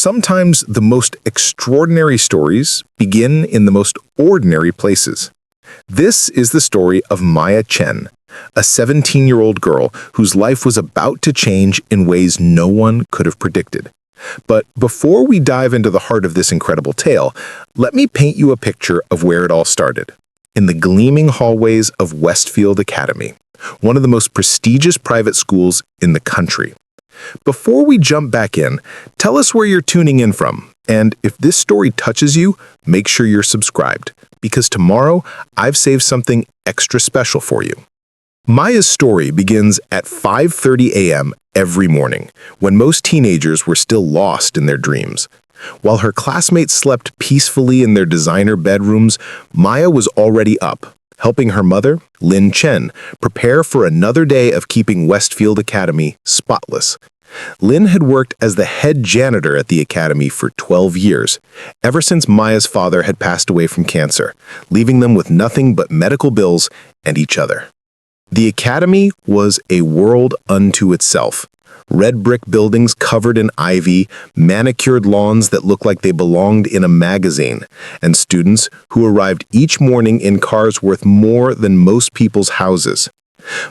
sometimes the most extraordinary stories begin in the most ordinary places. This is the story of Maya Chen, a 17-year-old girl whose life was about to change in ways no one could have predicted. But before we dive into the heart of this incredible tale, let me paint you a picture of where it all started. In the gleaming hallways of Westfield Academy, one of the most prestigious private schools in the country. Before we jump back in, tell us where you're tuning in from, and if this story touches you, make sure you're subscribed, because tomorrow I've saved something extra special for you. Maya's story begins at 5:30 a.m. every morning, when most teenagers were still lost in their dreams. While her classmates slept peacefully in their designer bedrooms, Maya was already up, helping her mother, Lin Chen, prepare for another day of keeping Westfield Academy spotless. Lin had worked as the head janitor at the academy for 12 years, ever since Maya's father had passed away from cancer, leaving them with nothing but medical bills and each other. The academy was a world unto itself. Red brick buildings covered in ivy, manicured lawns that looked like they belonged in a magazine, and students who arrived each morning in cars worth more than most people's houses.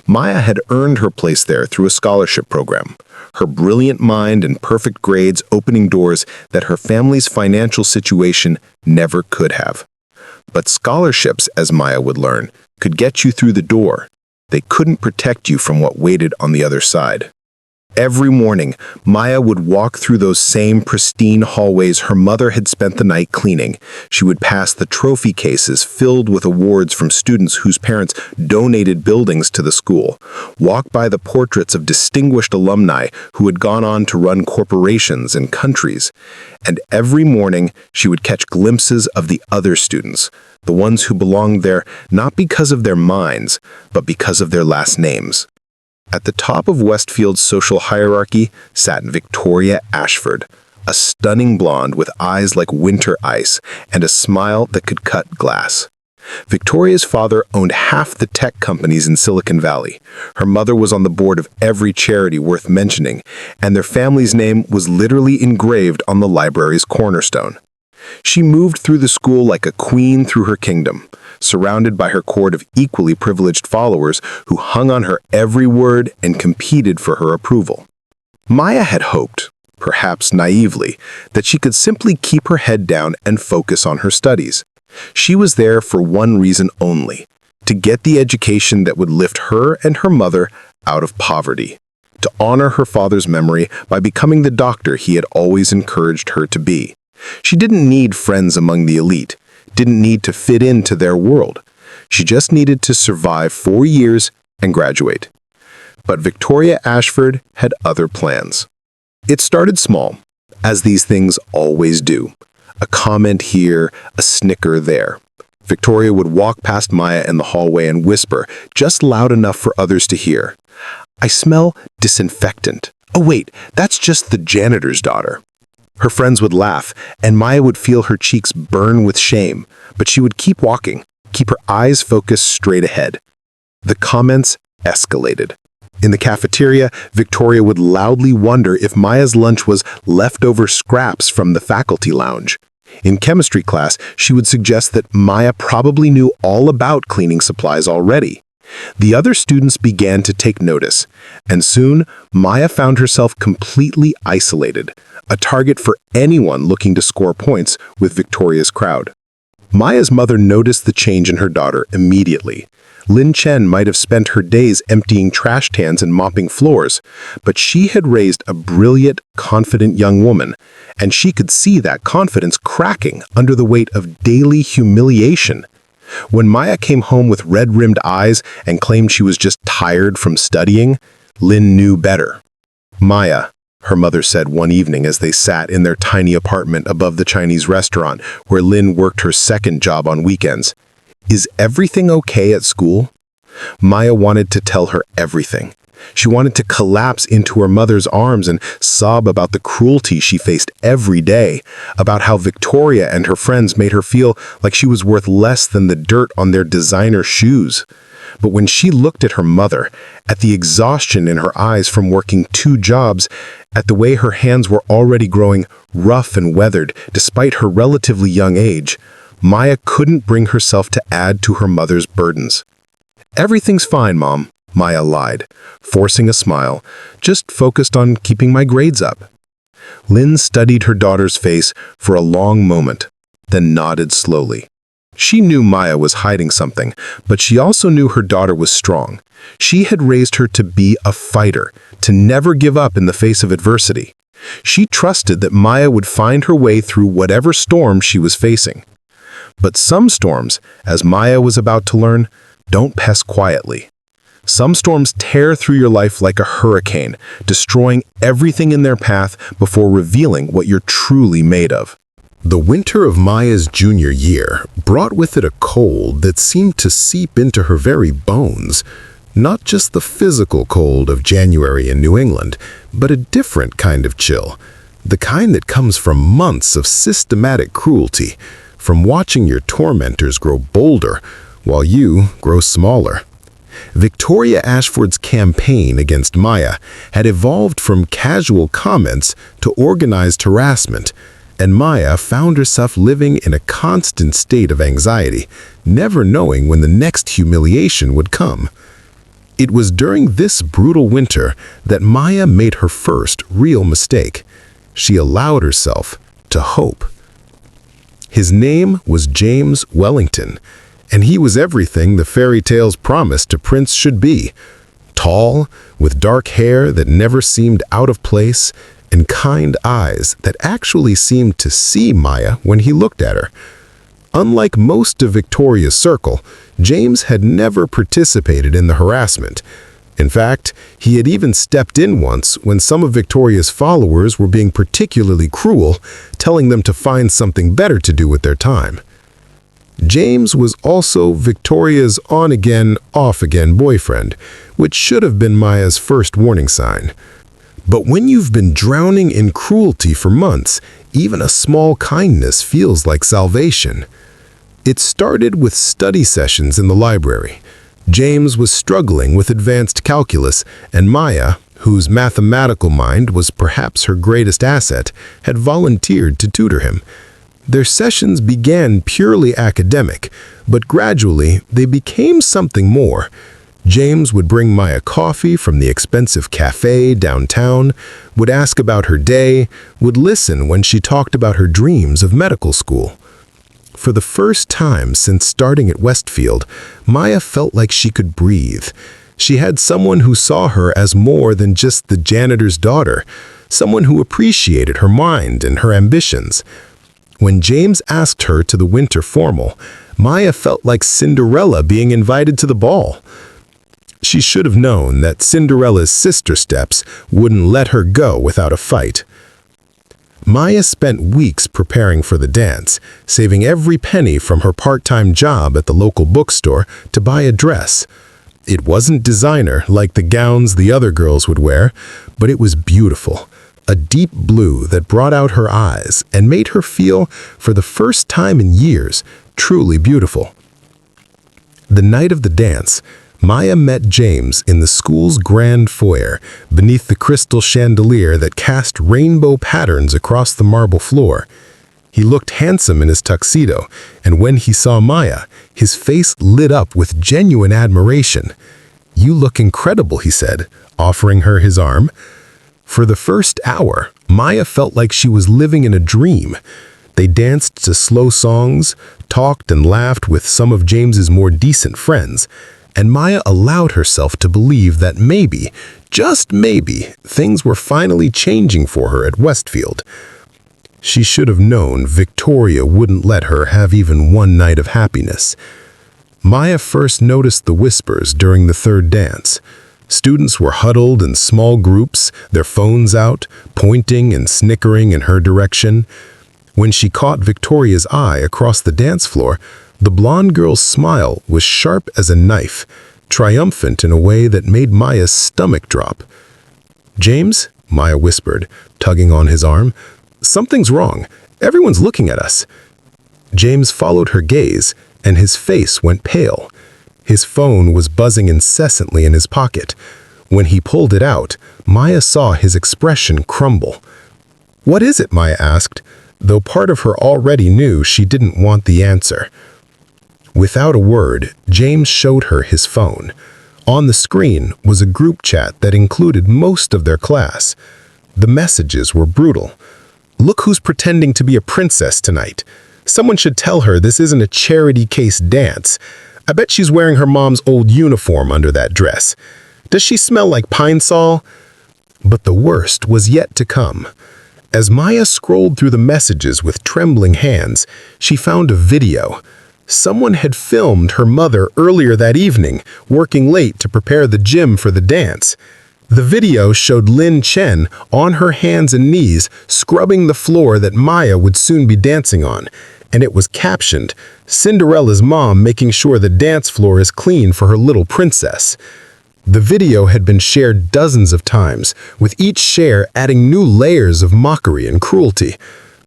Maya had earned her place there through a scholarship program, her brilliant mind and perfect grades opening doors that her family's financial situation never could have. But scholarships, as Maya would learn, could get you through the door. They couldn't protect you from what waited on the other side. Every morning, Maya would walk through those same pristine hallways her mother had spent the night cleaning. She would pass the trophy cases filled with awards from students whose parents donated buildings to the school, walk by the portraits of distinguished alumni who had gone on to run corporations and countries. And every morning, she would catch glimpses of the other students, the ones who belonged there not because of their minds, but because of their last names. At the top of Westfield's social hierarchy sat Victoria Ashford, a stunning blonde with eyes like winter ice and a smile that could cut glass. Victoria's father owned half the tech companies in Silicon Valley. Her mother was on the board of every charity worth mentioning, and their family's name was literally engraved on the library's cornerstone. She moved through the school like a queen through her kingdom, surrounded by her court of equally privileged followers who hung on her every word and competed for her approval. Maya had hoped, perhaps naively, that she could simply keep her head down and focus on her studies. She was there for one reason only: to get the education that would lift her and her mother out of poverty, to honor her father's memory by becoming the doctor he had always encouraged her to be. She didn't need friends among the elite, didn't need to fit into their world. She just needed to survive 4 years and graduate. But Victoria Ashford had other plans. It started small, as these things always do. A comment here, a snicker there. Victoria would walk past Maya in the hallway and whisper, just loud enough for others to hear, "I smell disinfectant. Oh wait, that's just the janitor's daughter." Her friends would laugh, and Maya would feel her cheeks burn with shame, but she would keep walking, keep her eyes focused straight ahead. The comments escalated. In the cafeteria, Victoria would loudly wonder if Maya's lunch was leftover scraps from the faculty lounge. In chemistry class, she would suggest that Maya probably knew all about cleaning supplies already. The other students began to take notice, and soon Maya found herself completely isolated, a target for anyone looking to score points with Victoria's crowd. Maya's mother noticed the change in her daughter immediately. Lin Chen might have spent her days emptying trash cans and mopping floors, but she had raised a brilliant, confident young woman, and she could see that confidence cracking under the weight of daily humiliation. When Maya came home with red-rimmed eyes and claimed she was just tired from studying, Lin knew better. "Maya," her mother said one evening as they sat in their tiny apartment above the Chinese restaurant where Lin worked her second job on weekends, "is everything okay at school?" Maya wanted to tell her everything. She wanted to collapse into her mother's arms and sob about the cruelty she faced every day, about how Victoria and her friends made her feel like she was worth less than the dirt on their designer shoes. But when she looked at her mother, at the exhaustion in her eyes from working 2 jobs, at the way her hands were already growing rough and weathered despite her relatively young age, Maya couldn't bring herself to add to her mother's burdens. "Everything's fine, Mom," Maya lied, forcing a smile, "just focused on keeping my grades up." Lin studied her daughter's face for a long moment, then nodded slowly. She knew Maya was hiding something, but she also knew her daughter was strong. She had raised her to be a fighter, to never give up in the face of adversity. She trusted that Maya would find her way through whatever storm she was facing. But some storms, as Maya was about to learn, don't pass quietly. Some storms tear through your life like a hurricane, destroying everything in their path before revealing what you're truly made of. The winter of Maya's junior year brought with it a cold that seemed to seep into her very bones. Not just the physical cold of January in New England, but a different kind of chill. The kind that comes from months of systematic cruelty, from watching your tormentors grow bolder while you grow smaller. Victoria Ashford's campaign against Maya had evolved from casual comments to organized harassment, and Maya found herself living in a constant state of anxiety, never knowing when the next humiliation would come. It was during this brutal winter that Maya made her first real mistake. She allowed herself to hope. His name was James Wellington, and he was everything the fairy tales promised a prince should be. Tall, with dark hair that never seemed out of place, and kind eyes that actually seemed to see Maya when he looked at her. Unlike most of Victoria's circle, James had never participated in the harassment. In fact, he had even stepped in once when some of Victoria's followers were being particularly cruel, telling them to find something better to do with their time. James was also Victoria's on-again, off-again boyfriend, which should have been Maya's first warning sign. But when you've been drowning in cruelty for months, even a small kindness feels like salvation. It started with study sessions in the library. James was struggling with advanced calculus, and Maya, whose mathematical mind was perhaps her greatest asset, had volunteered to tutor him. Their sessions began purely academic, but gradually they became something more. James would bring Maya coffee from the expensive cafe downtown, would ask about her day, would listen when she talked about her dreams of medical school. For the first time since starting at Westfield, Maya felt like she could breathe. She had someone who saw her as more than just the janitor's daughter, someone who appreciated her mind and her ambitions. When James asked her to the winter formal, Maya felt like Cinderella being invited to the ball. She should have known that Cinderella's sister steps wouldn't let her go without a fight. Maya spent weeks preparing for the dance, saving every penny from her part-time job at the local bookstore to buy a dress. It wasn't designer like the gowns the other girls would wear, but it was beautiful. A deep blue that brought out her eyes and made her feel, for the first time in years, truly beautiful. The night of the dance, Maya met James in the school's grand foyer, beneath the crystal chandelier that cast rainbow patterns across the marble floor. He looked handsome in his tuxedo, and when he saw Maya, his face lit up with genuine admiration. "You look incredible," he said, offering her his arm. For the first hour, Maya felt like she was living in a dream. They danced to slow songs, talked and laughed with some of James's more decent friends, and Maya allowed herself to believe that maybe, just maybe, things were finally changing for her at Westfield. She should have known Victoria wouldn't let her have even one night of happiness. Maya first noticed the whispers during the third dance. Students were huddled in small groups, their phones out, pointing and snickering in her direction. When she caught Victoria's eye across the dance floor, the blonde girl's smile was sharp as a knife, triumphant in a way that made Maya's stomach drop. "James," Maya whispered, tugging on his arm, "something's wrong. Everyone's looking at us." James followed her gaze, and his face went pale. His phone was buzzing incessantly in his pocket. When he pulled it out, Maya saw his expression crumble. "What is it?" Maya asked, though part of her already knew she didn't want the answer. Without a word, James showed her his phone. On the screen was a group chat that included most of their class. The messages were brutal. "Look who's pretending to be a princess tonight. Someone should tell her this isn't a charity case dance. I bet she's wearing her mom's old uniform under that dress. Does she smell like pine sol?" But the worst was yet to come. As Maya scrolled through the messages with trembling hands, she found a video. Someone had filmed her mother earlier that evening, working late to prepare the gym for the dance. The video showed Lin Chen on her hands and knees scrubbing the floor that Maya would soon be dancing on, and it was captioned, "Cinderella's mom making sure the dance floor is clean for her little princess." The video had been shared dozens of times, with each share adding new layers of mockery and cruelty.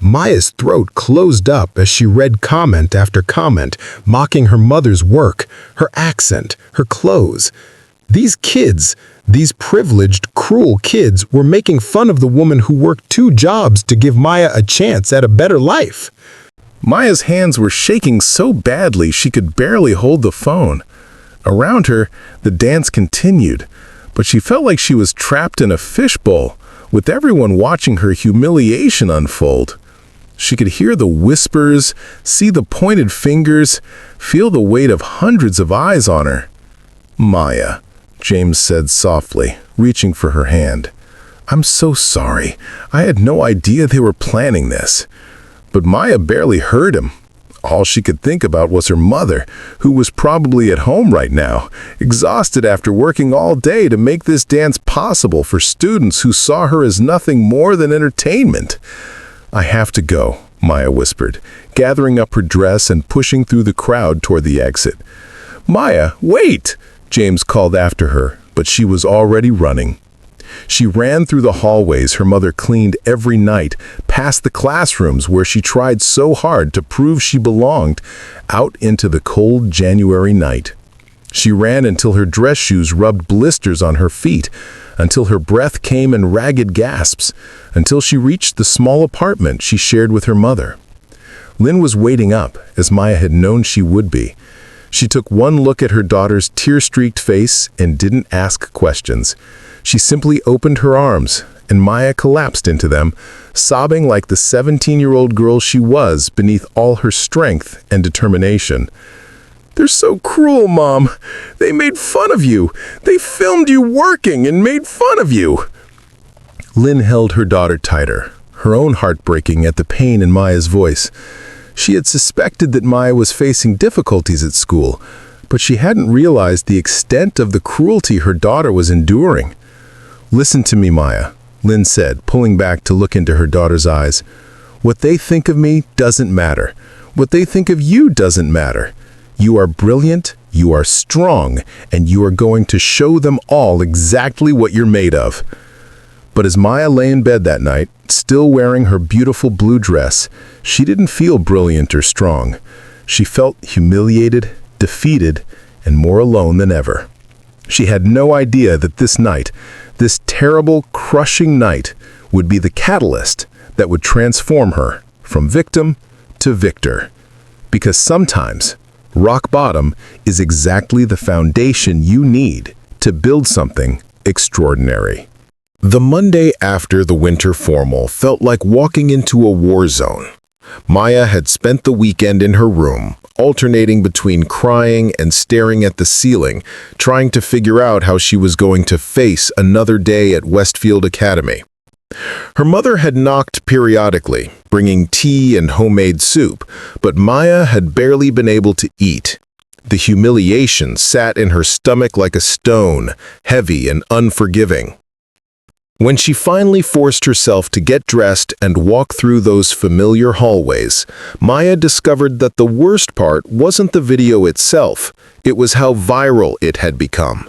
Maya's throat closed up as she read comment after comment, mocking her mother's work, her accent, her clothes. These kids, these privileged, cruel kids, were making fun of the woman who worked 2 jobs to give Maya a chance at a better life. Maya's hands were shaking so badly she could barely hold the phone. Around her, the dance continued, but she felt like she was trapped in a fishbowl, with everyone watching her humiliation unfold. She could hear the whispers, see the pointed fingers, feel the weight of hundreds of eyes on her. "Maya," James said softly, reaching for her hand. "I'm so sorry. I had no idea they were planning this." But Maya barely heard him. All she could think about was her mother, who was probably at home right now, exhausted after working all day to make this dance possible for students who saw her as nothing more than entertainment. "I have to go," Maya whispered, gathering up her dress and pushing through the crowd toward the exit. "Maya, wait!" James called after her, but she was already running. She ran through the hallways her mother cleaned every night, past the classrooms where she tried so hard to prove she belonged, out into the cold January night. She ran until her dress shoes rubbed blisters on her feet, until her breath came in ragged gasps, until she reached the small apartment she shared with her mother. Lin was waiting up, as Maya had known she would be. She took one look at her daughter's tear-streaked face and didn't ask questions. She simply opened her arms, and Maya collapsed into them, sobbing like the 17-year-old girl she was beneath all her strength and determination. "They're so cruel, Mom. They made fun of you. They filmed you working and made fun of you." Lin held her daughter tighter, her own heart breaking at the pain in Maya's voice. She had suspected that Maya was facing difficulties at school, but she hadn't realized the extent of the cruelty her daughter was enduring. "Listen to me, Maya," Lin said, pulling back to look into her daughter's eyes. "What they think of me doesn't matter. What they think of you doesn't matter. You are brilliant, you are strong, and you are going to show them all exactly what you're made of." But as Maya lay in bed that night, still wearing her beautiful blue dress, she didn't feel brilliant or strong. She felt humiliated, defeated, and more alone than ever. She had no idea that this night, this terrible, crushing night, would be the catalyst that would transform her from victim to victor. Because sometimes, rock bottom is exactly the foundation you need to build something extraordinary. The Monday after the winter formal felt like walking into a war zone. Maya had spent the weekend in her room, alternating between crying and staring at the ceiling, trying to figure out how she was going to face another day at Westfield Academy. Her mother had knocked periodically, bringing tea and homemade soup, but Maya had barely been able to eat. The humiliation sat in her stomach like a stone, heavy and unforgiving. When she finally forced herself to get dressed and walk through those familiar hallways, Maya discovered that the worst part wasn't the video itself, it was how viral it had become.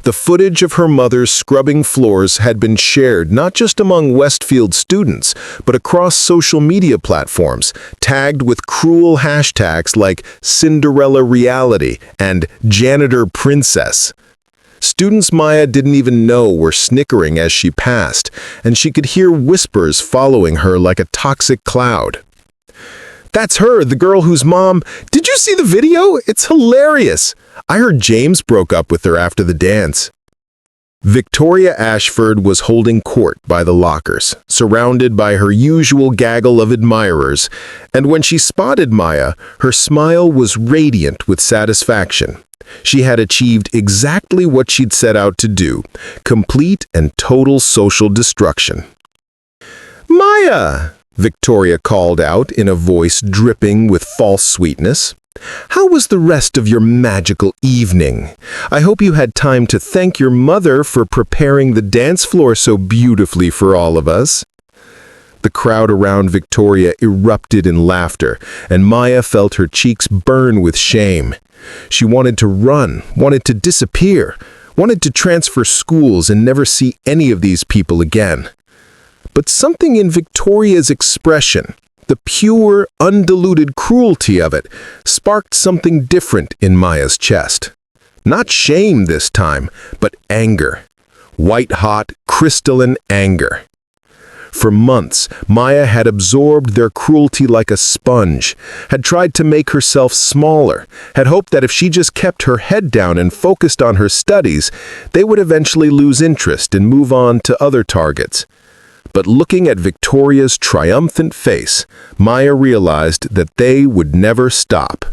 The footage of her mother's scrubbing floors had been shared not just among Westfield students, but across social media platforms, tagged with cruel hashtags like Cinderella Reality and Janitor Princess. Students Maya didn't even know were snickering as she passed, and she could hear whispers following her like a toxic cloud. "That's her, the girl whose mom... Did you see the video? It's hilarious. I heard James broke up with her after the dance." Victoria Ashford was holding court by the lockers, surrounded by her usual gaggle of admirers, and when she spotted Maya, her smile was radiant with satisfaction. She had achieved exactly what she'd set out to do, complete and total social destruction. "Maya!" Victoria called out in a voice dripping with false sweetness. "How was the rest of your magical evening? I hope you had time to thank your mother for preparing the dance floor so beautifully for all of us." The crowd around Victoria erupted in laughter, and Maya felt her cheeks burn with shame. She wanted to run, wanted to disappear, wanted to transfer schools and never see any of these people again. But something in Victoria's expression, the pure, undiluted cruelty of it, sparked something different in Maya's chest. Not shame this time, but anger. White-hot, crystalline anger. For months, Maya had absorbed their cruelty like a sponge, had tried to make herself smaller, had hoped that if she just kept her head down and focused on her studies, they would eventually lose interest and move on to other targets. But looking at Victoria's triumphant face, Maya realized that they would never stop.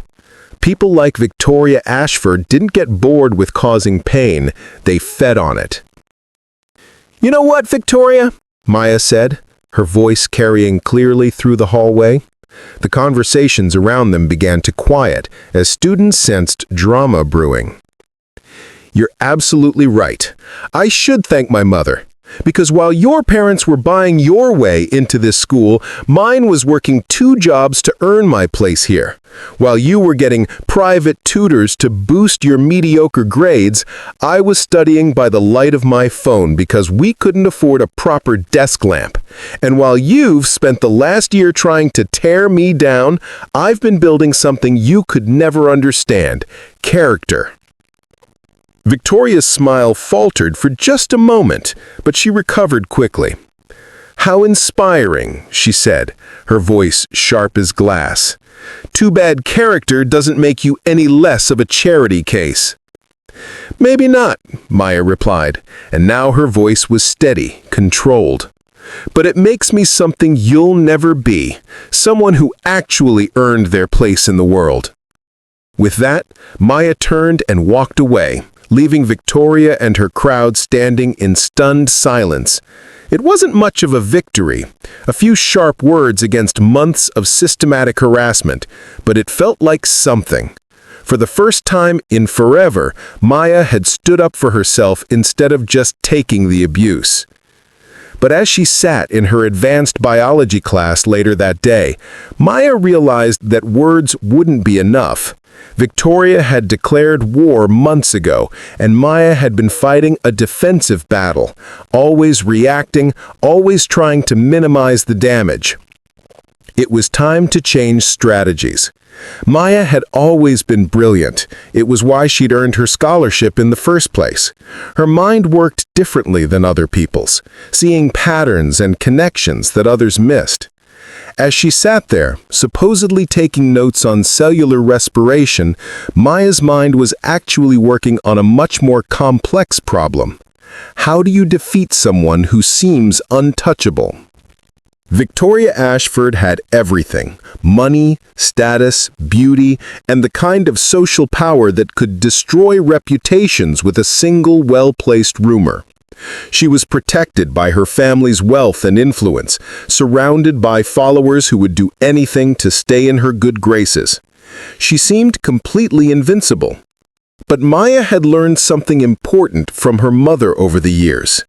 People like Victoria Ashford didn't get bored with causing pain, they fed on it. "You know what, Victoria?" Maya said, her voice carrying clearly through the hallway. The conversations around them began to quiet as students sensed drama brewing. "You're absolutely right. I should thank my mother. Because while your parents were buying your way into this school, mine was working 2 jobs to earn my place here. While you were getting private tutors to boost your mediocre grades, I was studying by the light of my phone because we couldn't afford a proper desk lamp. And while you've spent the last year trying to tear me down, I've been building something you could never understand: character." Victoria's smile faltered for just a moment, but she recovered quickly. "How inspiring," she said, her voice sharp as glass. "Too bad character doesn't make you any less of a charity case." "Maybe not," Maya replied, and now her voice was steady, controlled. "But it makes me something you'll never be, someone who actually earned their place in the world." With that, Maya turned and walked away, leaving Victoria and her crowd standing in stunned silence. It wasn't much of a victory, a few sharp words against months of systematic harassment, but it felt like something. For the first time in forever, Maya had stood up for herself instead of just taking the abuse. But as she sat in her advanced biology class later that day, Maya realized that words wouldn't be enough. Victoria had declared war months ago, and Maya had been fighting a defensive battle, always reacting, always trying to minimize the damage. It was time to change strategies. Maya had always been brilliant. It was why she'd earned her scholarship in the first place. Her mind worked differently than other people's, seeing patterns and connections that others missed. As she sat there, supposedly taking notes on cellular respiration, Maya's mind was actually working on a much more complex problem. How do you defeat someone who seems untouchable? Victoria Ashford had everything: money, status, beauty, and the kind of social power that could destroy reputations with a single well-placed rumor. She was protected by her family's wealth and influence, surrounded by followers who would do anything to stay in her good graces. She seemed completely invincible. But Maya had learned something important from her mother over the years.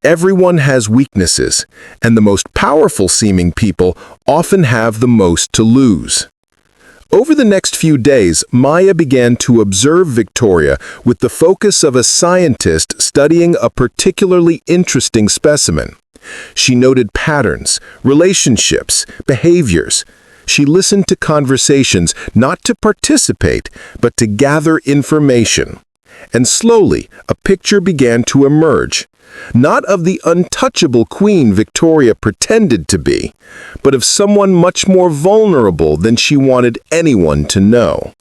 Everyone has weaknesses, and the most powerful-seeming people often have the most to lose. Over the next few days, Maya began to observe Victoria with the focus of a scientist studying a particularly interesting specimen. She noted patterns, relationships, behaviors. She listened to conversations not to participate, but to gather information. And slowly, a picture began to emerge. Not of the untouchable queen Victoria pretended to be, but of someone much more vulnerable than she wanted anyone to know.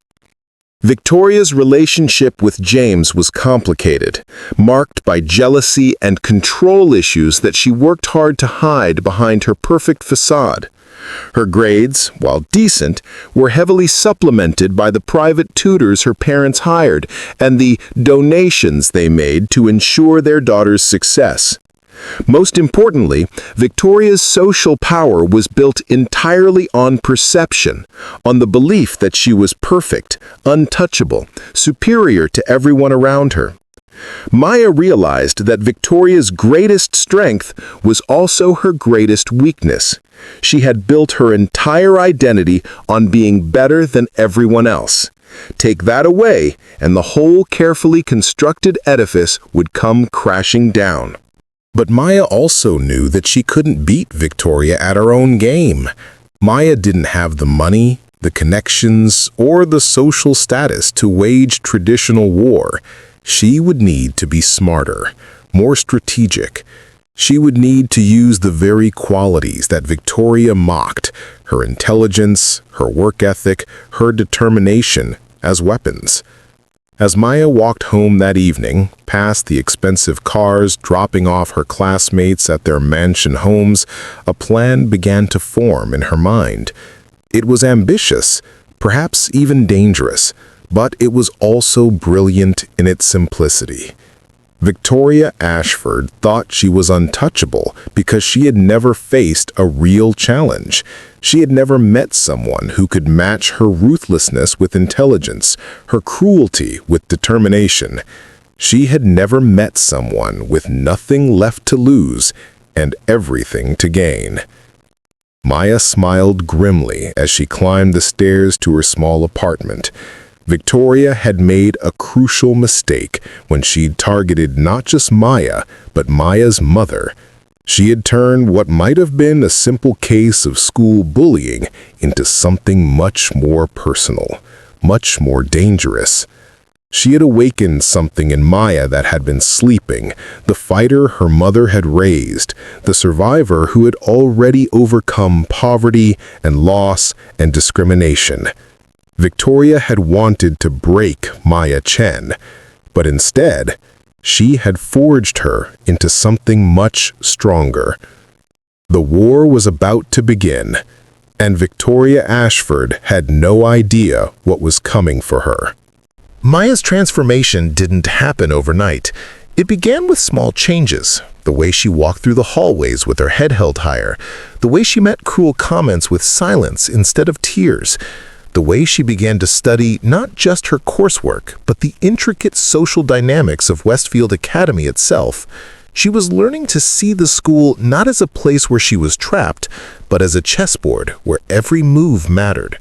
Victoria's relationship with James was complicated, marked by jealousy and control issues that she worked hard to hide behind her perfect facade. Her grades, while decent, were heavily supplemented by the private tutors her parents hired and the donations they made to ensure their daughter's success. Most importantly, Victoria's social power was built entirely on perception, on the belief that she was perfect, untouchable, superior to everyone around her. Maya realized that Victoria's greatest strength was also her greatest weakness. She had built her entire identity on being better than everyone else. Take that away, and the whole carefully constructed edifice would come crashing down. But Maya also knew that she couldn't beat Victoria at her own game. Maya didn't have the money, the connections, or the social status to wage traditional war. She would need to be smarter, more strategic. She would need to use the very qualities that Victoria mocked, her intelligence, her work ethic, her determination, as weapons. As Maya walked home that evening, past the expensive cars dropping off her classmates at their mansion homes, a plan began to form in her mind. It was ambitious, perhaps even dangerous, but it was also brilliant in its simplicity. Victoria Ashford thought she was untouchable because she had never faced a real challenge. She had never met someone who could match her ruthlessness with intelligence, her cruelty with determination. She had never met someone with nothing left to lose and everything to gain. Maya smiled grimly as she climbed the stairs to her small apartment. Victoria had made a crucial mistake when she'd targeted not just Maya, but Maya's mother. She had turned what might have been a simple case of school bullying into something much more personal, much more dangerous. She had awakened something in Maya that had been sleeping, the fighter her mother had raised, the survivor who had already overcome poverty and loss and discrimination. Victoria had wanted to break Maya Chen, but instead, she had forged her into something much stronger. The war was about to begin, and Victoria Ashford had no idea what was coming for her. Maya's transformation didn't happen overnight. It began with small changes. The way she walked through the hallways with her head held higher, the way she met cruel comments with silence instead of tears, the way she began to study not just her coursework, but the intricate social dynamics of Westfield Academy itself. She was learning to see the school not as a place where she was trapped, but as a chessboard where every move mattered.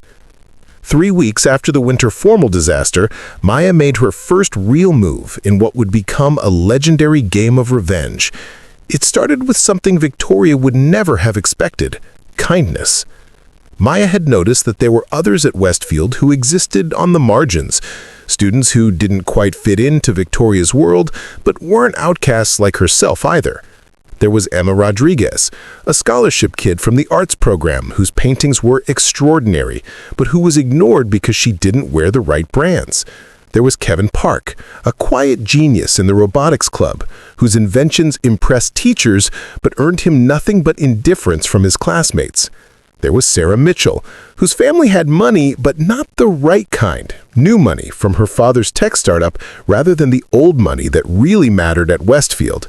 3 weeks after the winter formal disaster, Maya made her first real move in what would become a legendary game of revenge. It started with something Victoria would never have expected: kindness. Maya had noticed that there were others at Westfield who existed on the margins, students who didn't quite fit into Victoria's world, but weren't outcasts like herself either. There was Emma Rodriguez, a scholarship kid from the arts program whose paintings were extraordinary, but who was ignored because she didn't wear the right brands. There was Kevin Park, a quiet genius in the robotics club, whose inventions impressed teachers but earned him nothing but indifference from his classmates. There was Sarah Mitchell, whose family had money, but not the right kind, new money from her father's tech startup rather than the old money that really mattered at Westfield.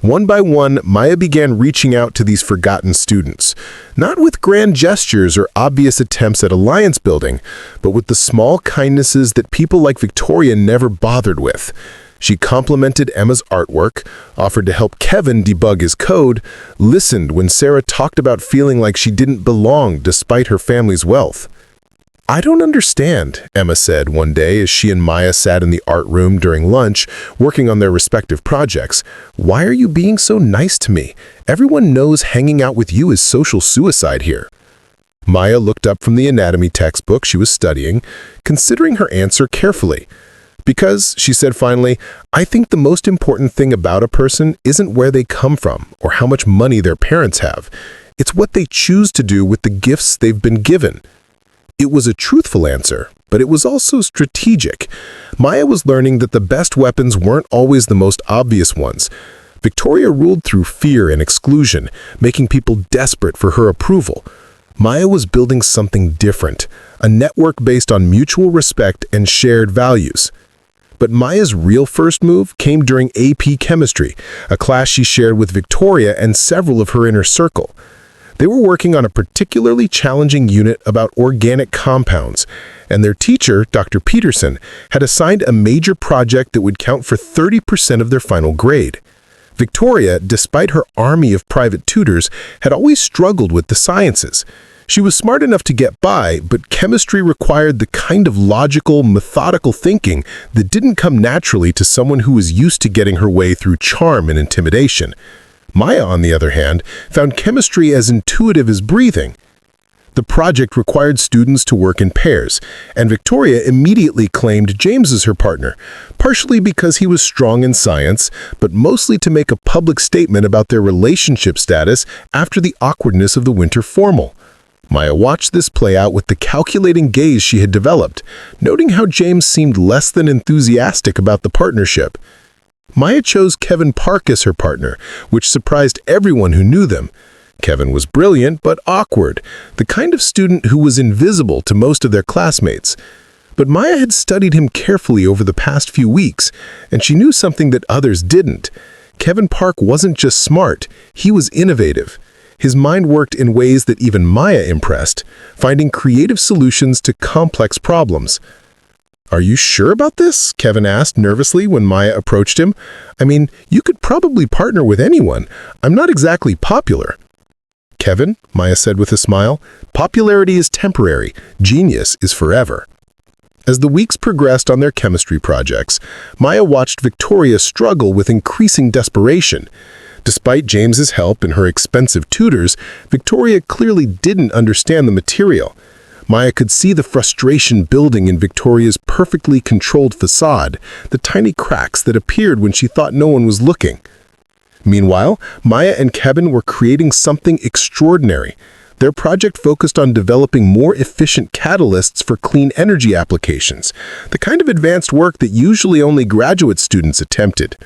One by one, Maya began reaching out to these forgotten students, not with grand gestures or obvious attempts at alliance building, but with the small kindnesses that people like Victoria never bothered with. She complimented Emma's artwork, offered to help Kevin debug his code, listened when Sarah talked about feeling like she didn't belong despite her family's wealth. "I don't understand," Emma said one day as she and Maya sat in the art room during lunch, working on their respective projects. "Why are you being so nice to me? Everyone knows hanging out with you is social suicide here." Maya looked up from the anatomy textbook she was studying, considering her answer carefully. "Because," she said finally, "I think the most important thing about a person isn't where they come from or how much money their parents have. It's what they choose to do with the gifts they've been given." It was a truthful answer, but it was also strategic. Maya was learning that the best weapons weren't always the most obvious ones. Victoria ruled through fear and exclusion, making people desperate for her approval. Maya was building something different, a network based on mutual respect and shared values. But Maya's real first move came during AP Chemistry, a class she shared with Victoria and several of her inner circle. They were working on a particularly challenging unit about organic compounds, and their teacher, Dr. Peterson, had assigned a major project that would count for 30% of their final grade. Victoria, despite her army of private tutors, had always struggled with the sciences. She was smart enough to get by, but chemistry required the kind of logical, methodical thinking that didn't come naturally to someone who was used to getting her way through charm and intimidation. Maya, on the other hand, found chemistry as intuitive as breathing. The project required students to work in pairs, and Victoria immediately claimed James as her partner, partially because he was strong in science, but mostly to make a public statement about their relationship status after the awkwardness of the winter formal. Maya watched this play out with the calculating gaze she had developed, noting how James seemed less than enthusiastic about the partnership. Maya chose Kevin Park as her partner, which surprised everyone who knew them. Kevin was brilliant but awkward, the kind of student who was invisible to most of their classmates. But Maya had studied him carefully over the past few weeks, and she knew something that others didn't. Kevin Park wasn't just smart, he was innovative. His mind worked in ways that even Maya impressed, finding creative solutions to complex problems. "Are you sure about this?" Kevin asked nervously when Maya approached him. "I mean, you could probably partner with anyone. I'm not exactly popular." "Kevin," Maya said with a smile, "popularity is temporary. Genius is forever." As the weeks progressed on their chemistry projects, Maya watched Victoria struggle with increasing desperation. Despite James's help and her expensive tutors, Victoria clearly didn't understand the material. Maya could see the frustration building in Victoria's perfectly controlled facade, the tiny cracks that appeared when she thought no one was looking. Meanwhile, Maya and Kevin were creating something extraordinary. Their project focused on developing more efficient catalysts for clean energy applications, the kind of advanced work that usually only graduate students attempted.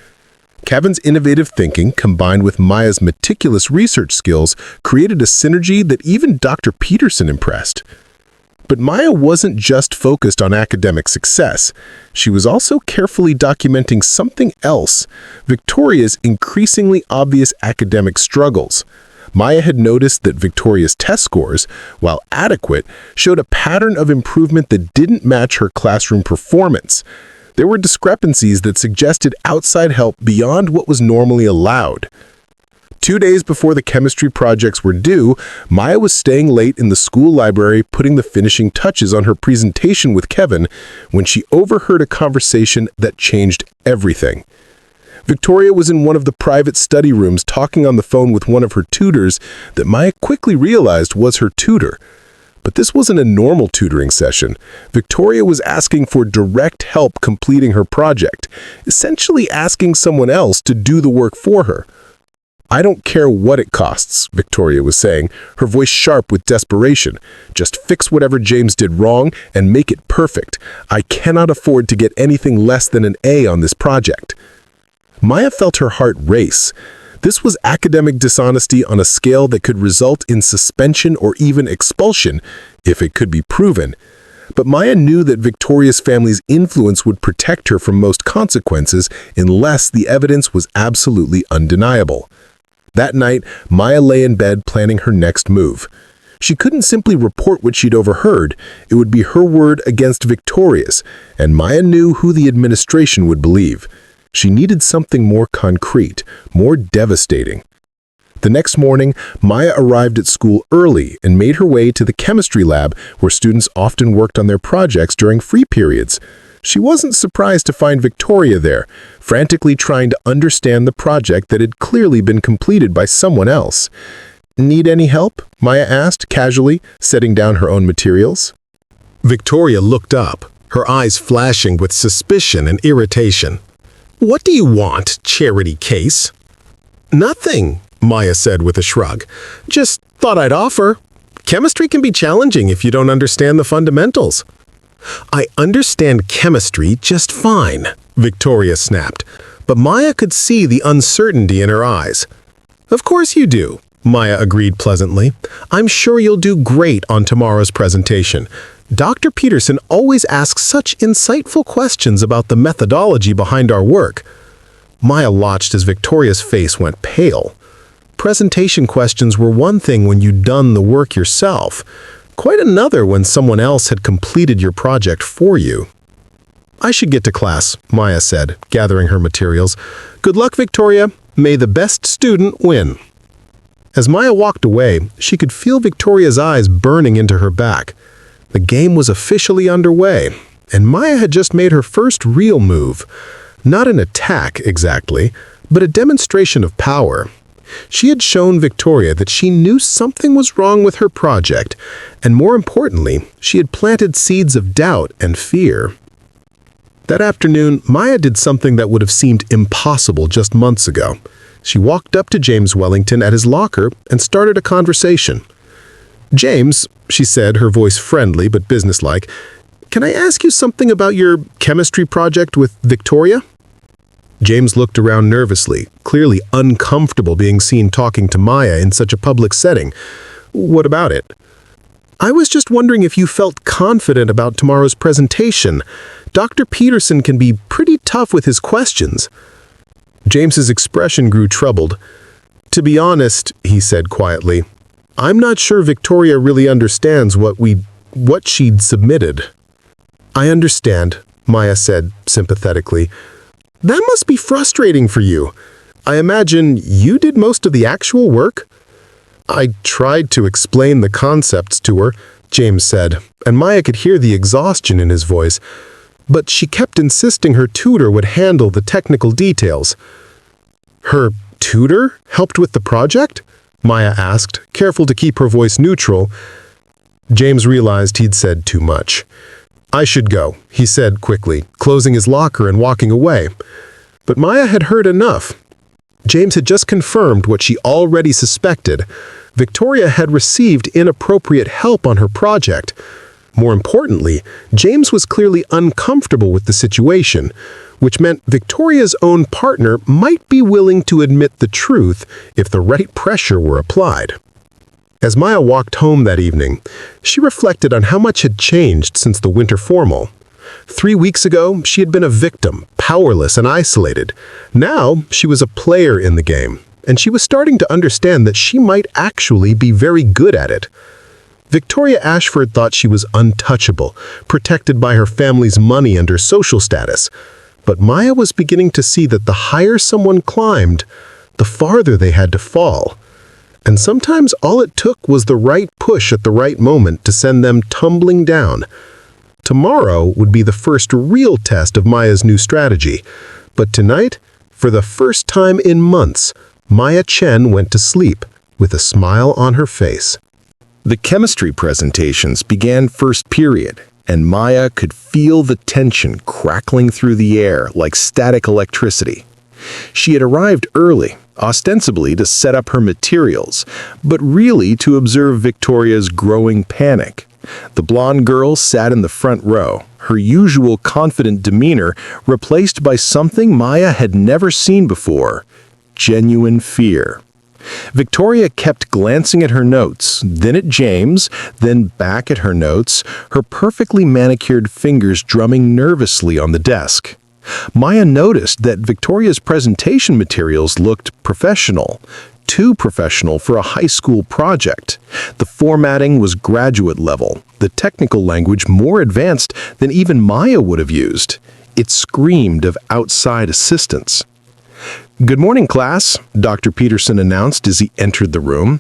Kevin's innovative thinking, combined with Maya's meticulous research skills, created a synergy that even Dr. Peterson impressed. But Maya wasn't just focused on academic success. She was also carefully documenting something else, Victoria's increasingly obvious academic struggles. Maya had noticed that Victoria's test scores, while adequate, showed a pattern of improvement that didn't match her classroom performance. There were discrepancies that suggested outside help beyond what was normally allowed. 2 days before the chemistry projects were due, Maya was staying late in the school library putting the finishing touches on her presentation with Kevin when she overheard a conversation that changed everything. Victoria was in one of the private study rooms talking on the phone with one of her tutors that Maya quickly realized was her tutor. But this wasn't a normal tutoring session. Victoria was asking for direct help completing her project, essentially asking someone else to do the work for her. "I don't care what it costs," Victoria was saying, her voice sharp with desperation. "Just fix whatever James did wrong and make it perfect. I cannot afford to get anything less than an A on this project." Maya felt her heart race. This was academic dishonesty on a scale that could result in suspension or even expulsion, if it could be proven. But Maya knew that Victoria's family's influence would protect her from most consequences unless the evidence was absolutely undeniable. That night, Maya lay in bed planning her next move. She couldn't simply report what she'd overheard. It would be her word against Victoria's, and Maya knew who the administration would believe. She needed something more concrete, more devastating. The next morning, Maya arrived at school early and made her way to the chemistry lab where students often worked on their projects during free periods. She wasn't surprised to find Victoria there, frantically trying to understand the project that had clearly been completed by someone else. "Need any help?" Maya asked, casually, setting down her own materials. Victoria looked up, her eyes flashing with suspicion and irritation. "What do you want, charity case?" "Nothing," Maya said with a shrug. "Just thought I'd offer. Chemistry can be challenging if you don't understand the fundamentals." "I understand chemistry just fine," Victoria snapped, but Maya could see the uncertainty in her eyes. "Of course you do," Maya agreed pleasantly. "I'm sure you'll do great on tomorrow's presentation. Dr. Peterson always asks such insightful questions about the methodology behind our work." Maya watched as Victoria's face went pale. Presentation questions were one thing when you'd done the work yourself, quite another when someone else had completed your project for you. "I should get to class," Maya said, gathering her materials. "Good luck, Victoria. May the best student win." As Maya walked away, she could feel Victoria's eyes burning into her back. The game was officially underway, and Maya had just made her first real move. Not an attack, exactly, but a demonstration of power. She had shown Victoria that she knew something was wrong with her project, and more importantly, she had planted seeds of doubt and fear. That afternoon, Maya did something that would have seemed impossible just months ago. She walked up to James Wellington at his locker and started a conversation. "James," she said, her voice friendly but businesslike, "can I ask you something about your chemistry project with Victoria?" James looked around nervously, clearly uncomfortable being seen talking to Maya in such a public setting. "What about it?" "I was just wondering if you felt confident about tomorrow's presentation. Dr. Peterson can be pretty tough with his questions." James's expression grew troubled. "To be honest," he said quietly, "I'm not sure Victoria really understands what she'd submitted." "I understand," Maya said sympathetically. "That must be frustrating for you. I imagine you did most of the actual work?" "I tried to explain the concepts to her," James said, and Maya could hear the exhaustion in his voice. "But she kept insisting her tutor would handle the technical details." "Her tutor helped with the project?" Maya asked, careful to keep her voice neutral. James realized he'd said too much. "I should go," he said quickly, closing his locker and walking away. But Maya had heard enough. James had just confirmed what she already suspected. Victoria had received inappropriate help on her project. More importantly, James was clearly uncomfortable with the situation, which meant Victoria's own partner might be willing to admit the truth if the right pressure were applied. As Maya walked home that evening, she reflected on how much had changed since the winter formal. 3 weeks ago, she had been a victim, powerless and isolated. Now, she was a player in the game, and she was starting to understand that she might actually be very good at it. Victoria Ashford thought she was untouchable, protected by her family's money and her social status. But Maya was beginning to see that the higher someone climbed, the farther they had to fall. And sometimes all it took was the right push at the right moment to send them tumbling down. Tomorrow would be the first real test of Maya's new strategy. But tonight, for the first time in months, Maya Chen went to sleep with a smile on her face. The chemistry presentations began first period, and Maya could feel the tension crackling through the air like static electricity. She had arrived early, ostensibly to set up her materials, but really to observe Victoria's growing panic. The blonde girl sat in the front row, her usual confident demeanor replaced by something Maya had never seen before: genuine fear. Victoria kept glancing at her notes, then at James, then back at her notes, her perfectly manicured fingers drumming nervously on the desk. Maya noticed that Victoria's presentation materials looked professional, too professional for a high school project. The formatting was graduate level, the technical language more advanced than even Maya would have used. It screamed of outside assistance. "Good morning, class," Dr. Peterson announced as he entered the room.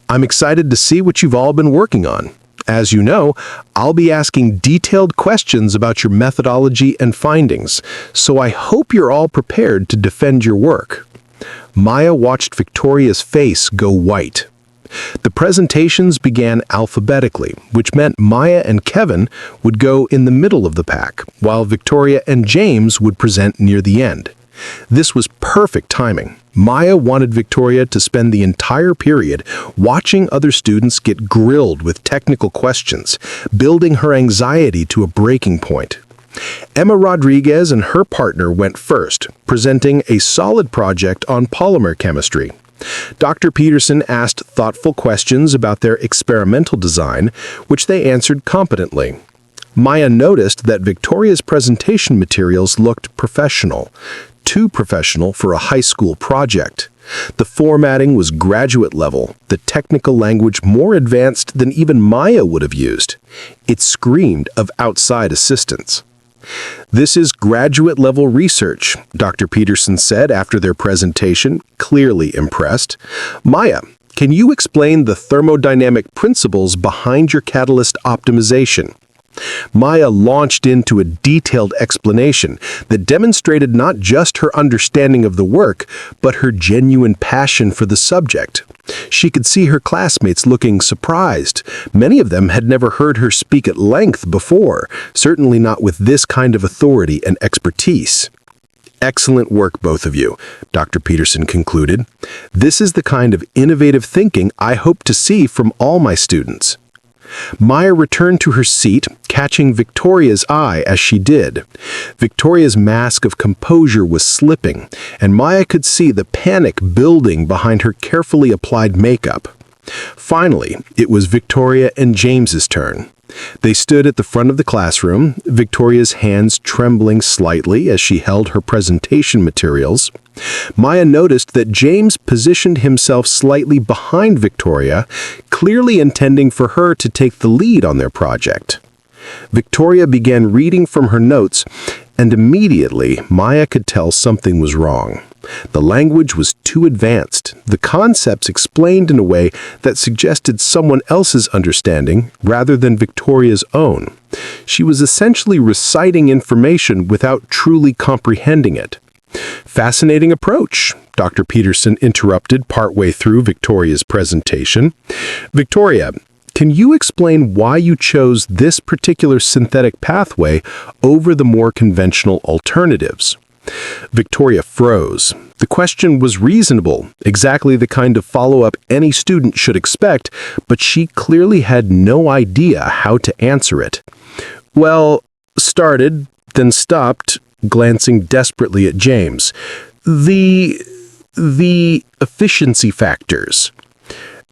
"I'm excited to see what you've all been working on. As you know, I'll be asking detailed questions about your methodology and findings, so I hope you're all prepared to defend your work." Maya watched Victoria's face go white. The presentations began alphabetically, which meant Maya and Kevin would go in the middle of the pack, while Victoria and James would present near the end. This was perfect timing. Maya wanted Victoria to spend the entire period watching other students get grilled with technical questions, building her anxiety to a breaking point. Emma Rodriguez and her partner went first, presenting a solid project on polymer chemistry. Dr. Peterson asked thoughtful questions about their experimental design, which they answered competently. Maya noticed that Victoria's presentation materials looked professional, too professional for a high school project. The formatting was graduate level, the technical language more advanced than even Maya would have used. It screamed of outside assistance. "This is graduate-level research," Dr. Peterson said after their presentation, clearly impressed. "Maya, can you explain the thermodynamic principles behind your catalyst optimization?" Maya launched into a detailed explanation that demonstrated not just her understanding of the work, but her genuine passion for the subject. She could see her classmates looking surprised. Many of them had never heard her speak at length before, certainly not with this kind of authority and expertise. "Excellent work, both of you," Dr. Peterson concluded. "This is the kind of innovative thinking I hope to see from all my students." Maya returned to her seat, catching Victoria's eye as she did. Victoria's mask of composure was slipping, and Maya could see the panic building behind her carefully applied makeup. Finally, it was Victoria and James's turn. They stood at the front of the classroom, Victoria's hands trembling slightly as she held her presentation materials. Maya noticed that James positioned himself slightly behind Victoria, clearly intending for her to take the lead on their project. Victoria began reading from her notes, and immediately Maya could tell something was wrong. The language was too advanced, the concepts explained in a way that suggested someone else's understanding rather than Victoria's own. She was essentially reciting information without truly comprehending it. "Fascinating approach," Dr. Peterson interrupted partway through Victoria's presentation. "Victoria, can you explain why you chose this particular synthetic pathway over the more conventional alternatives?" Victoria froze. The question was reasonable, exactly the kind of follow-up any student should expect, but she clearly had no idea how to answer it. "Well, started, then stopped," glancing desperately at James. The efficiency factors."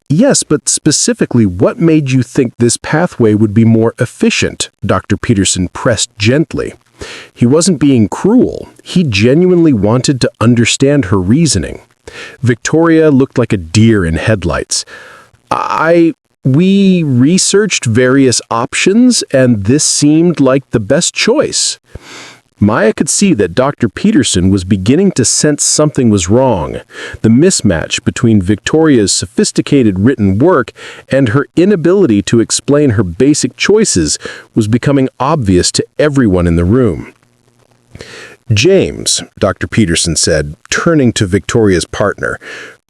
"Yes, but specifically, what made you think this pathway would be more efficient?" Dr. Peterson pressed gently. He wasn't being cruel. He genuinely wanted to understand her reasoning. Victoria looked like a deer in headlights. We researched various options, and this seemed like the best choice." Maya could see that Dr. Peterson was beginning to sense something was wrong. The mismatch between Victoria's sophisticated written work and her inability to explain her basic choices was becoming obvious to everyone in the room. "James," Dr. Peterson said, turning to Victoria's partner,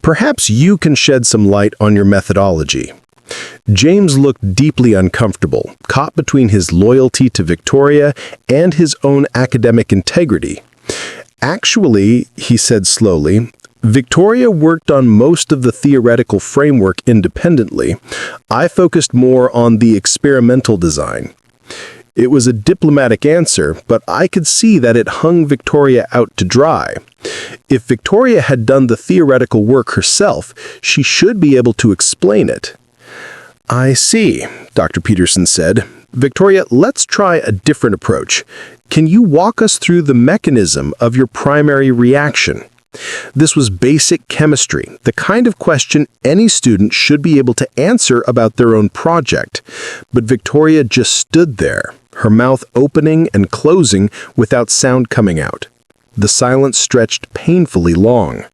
"perhaps you can shed some light on your methodology." James looked deeply uncomfortable, caught between his loyalty to Victoria and his own academic integrity. "Actually," he said slowly, "Victoria worked on most of the theoretical framework independently. I focused more on the experimental design." It was a diplomatic answer, but I could see that it hung Victoria out to dry. If Victoria had done the theoretical work herself, she should be able to explain it. "I see," Dr. Peterson said. "Victoria, let's try a different approach. Can you walk us through the mechanism of your primary reaction?" This was basic chemistry, the kind of question any student should be able to answer about their own project. But Victoria just stood there, her mouth opening and closing without sound coming out. The silence stretched painfully long.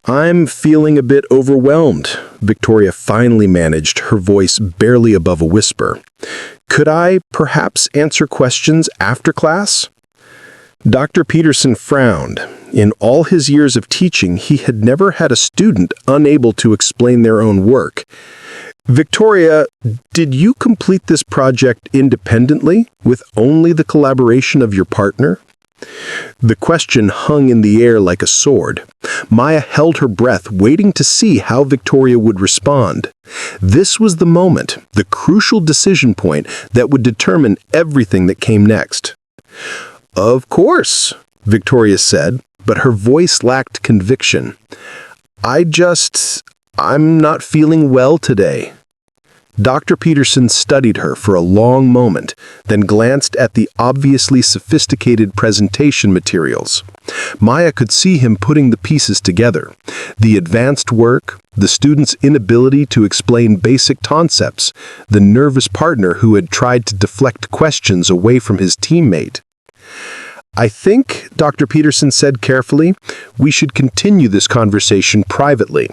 "I'm feeling a bit overwhelmed," Victoria finally managed, her voice barely above a whisper. "Could I perhaps answer questions after class?" Dr. Peterson frowned. In all his years of teaching, he had never had a student unable to explain their own work. "Victoria, did you complete this project independently, with only the collaboration of your partner?" The question hung in the air like a sword. Maya held her breath, waiting to see how Victoria would respond. This was the moment, the crucial decision point that would determine everything that came next. "Of course," Victoria said, but her voice lacked conviction. I'm not feeling well today." Dr. Peterson studied her for a long moment, then glanced at the obviously sophisticated presentation materials. Maya could see him putting the pieces together. The advanced work, the student's inability to explain basic concepts, the nervous partner who had tried to deflect questions away from his teammate. "I think," Dr. Peterson said carefully, "we should continue this conversation privately.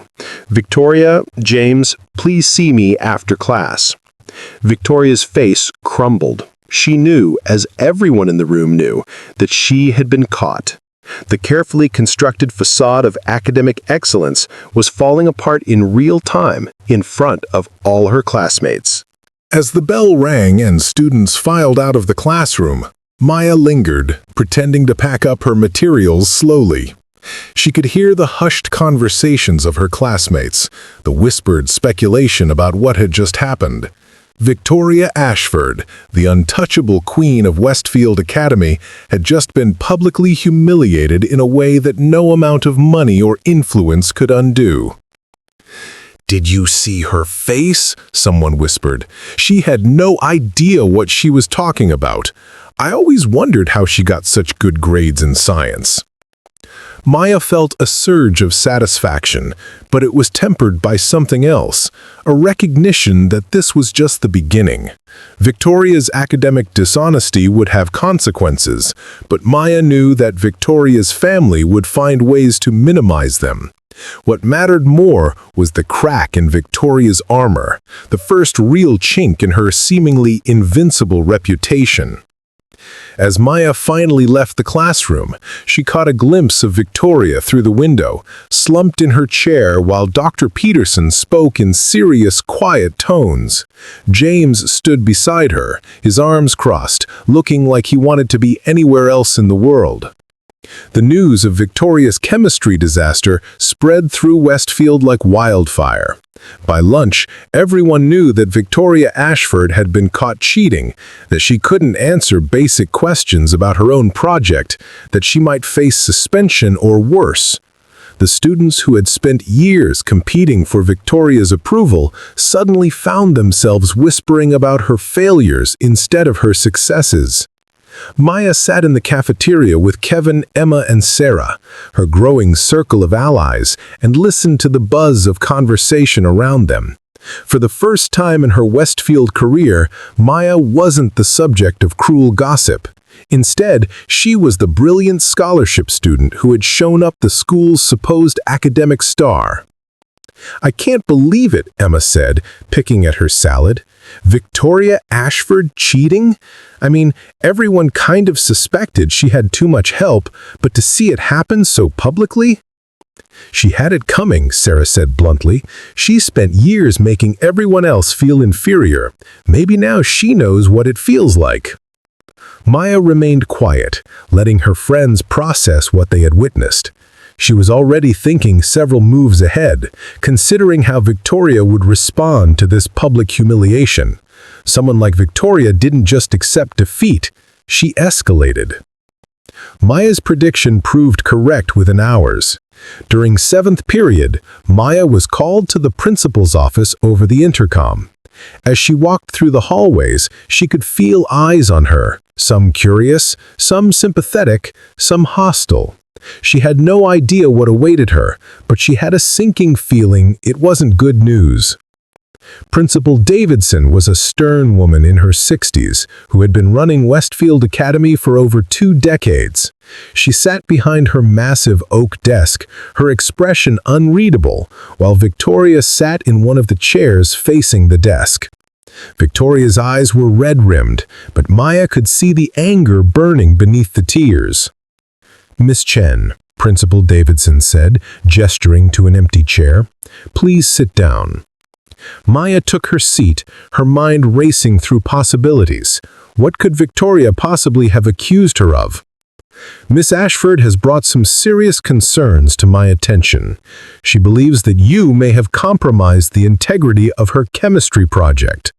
Victoria, James, please see me after class." Victoria's face crumbled. She knew, as everyone in the room knew, that she had been caught. The carefully constructed facade of academic excellence was falling apart in real time in front of all her classmates. As the bell rang and students filed out of the classroom, Maya lingered, pretending to pack up her materials slowly. She could hear the hushed conversations of her classmates, the whispered speculation about what had just happened. Victoria Ashford, the untouchable queen of Westfield Academy, had just been publicly humiliated in a way that no amount of money or influence could undo. "Did you see her face?" someone whispered. "She had no idea what she was talking about. I always wondered how she got such good grades in science." Maya felt a surge of satisfaction, but it was tempered by something else, a recognition that this was just the beginning. Victoria's academic dishonesty would have consequences, but Maya knew that Victoria's family would find ways to minimize them. What mattered more was the crack in Victoria's armor, the first real chink in her seemingly invincible reputation. As Maya finally left the classroom, she caught a glimpse of Victoria through the window, slumped in her chair while Dr. Peterson spoke in serious, quiet tones. James stood beside her, his arms crossed, looking like he wanted to be anywhere else in the world. The news of Victoria's chemistry disaster spread through Westfield like wildfire. By lunch, everyone knew that Victoria Ashford had been caught cheating, that she couldn't answer basic questions about her own project, that she might face suspension or worse. The students who had spent years competing for Victoria's approval suddenly found themselves whispering about her failures instead of her successes. Maya sat in the cafeteria with Kevin, Emma, and Sarah, her growing circle of allies, and listened to the buzz of conversation around them. For the first time in her Westfield career, Maya wasn't the subject of cruel gossip. Instead, she was the brilliant scholarship student who had shown up the school's supposed academic star. "I can't believe it," Emma said, picking at her salad. "Victoria Ashford cheating? I mean, everyone kind of suspected she had too much help, but to see it happen so publicly?" "She had it coming," Sarah said bluntly. "She spent years making everyone else feel inferior. Maybe now she knows what it feels like." Maya remained quiet, letting her friends process what they had witnessed. She was already thinking several moves ahead, considering how Victoria would respond to this public humiliation. Someone like Victoria didn't just accept defeat, she escalated. Maya's prediction proved correct within hours. During 7th period, Maya was called to the principal's office over the intercom. As she walked through the hallways, she could feel eyes on her, some curious, some sympathetic, some hostile. She had no idea what awaited her, but she had a sinking feeling it wasn't good news. Principal Davidson was a stern woman in her 60s who had been running Westfield Academy for over 2 decades. She sat behind her massive oak desk, her expression unreadable, while Victoria sat in one of the chairs facing the desk. Victoria's eyes were red-rimmed, but Maya could see the anger burning beneath the tears. "Miss Chen," Principal Davidson said, gesturing to an empty chair, "please sit down." Maya took her seat, her mind racing through possibilities. What could Victoria possibly have accused her of? "Miss Ashford has brought some serious concerns to my attention. She believes that you may have compromised the integrity of her chemistry project."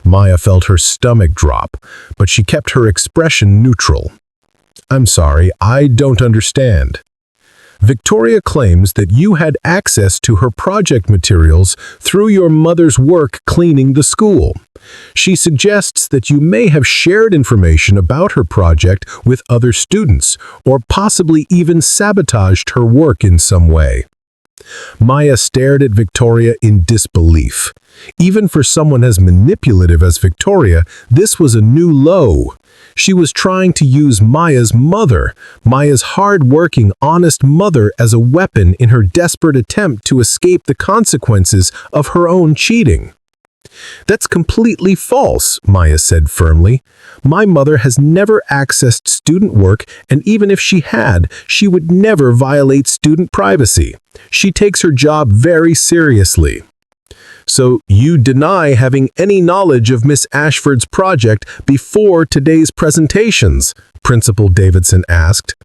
Maya felt her stomach drop, but she kept her expression neutral. "I'm sorry, I don't understand." "Victoria claims that you had access to her project materials through your mother's work cleaning the school. She suggests that you may have shared information about her project with other students, or possibly even sabotaged her work in some way." Maya stared at Victoria in disbelief. Even for someone as manipulative as Victoria, this was a new low. She was trying to use Maya's mother, Maya's hard-working, honest mother, as a weapon in her desperate attempt to escape the consequences of her own cheating. "That's completely false," Maya said firmly. "My mother has never accessed student work, and even if she had, she would never violate student privacy. She takes her job very seriously." "So you deny having any knowledge of Miss Ashford's project before today's presentations?" Principal Davidson asked.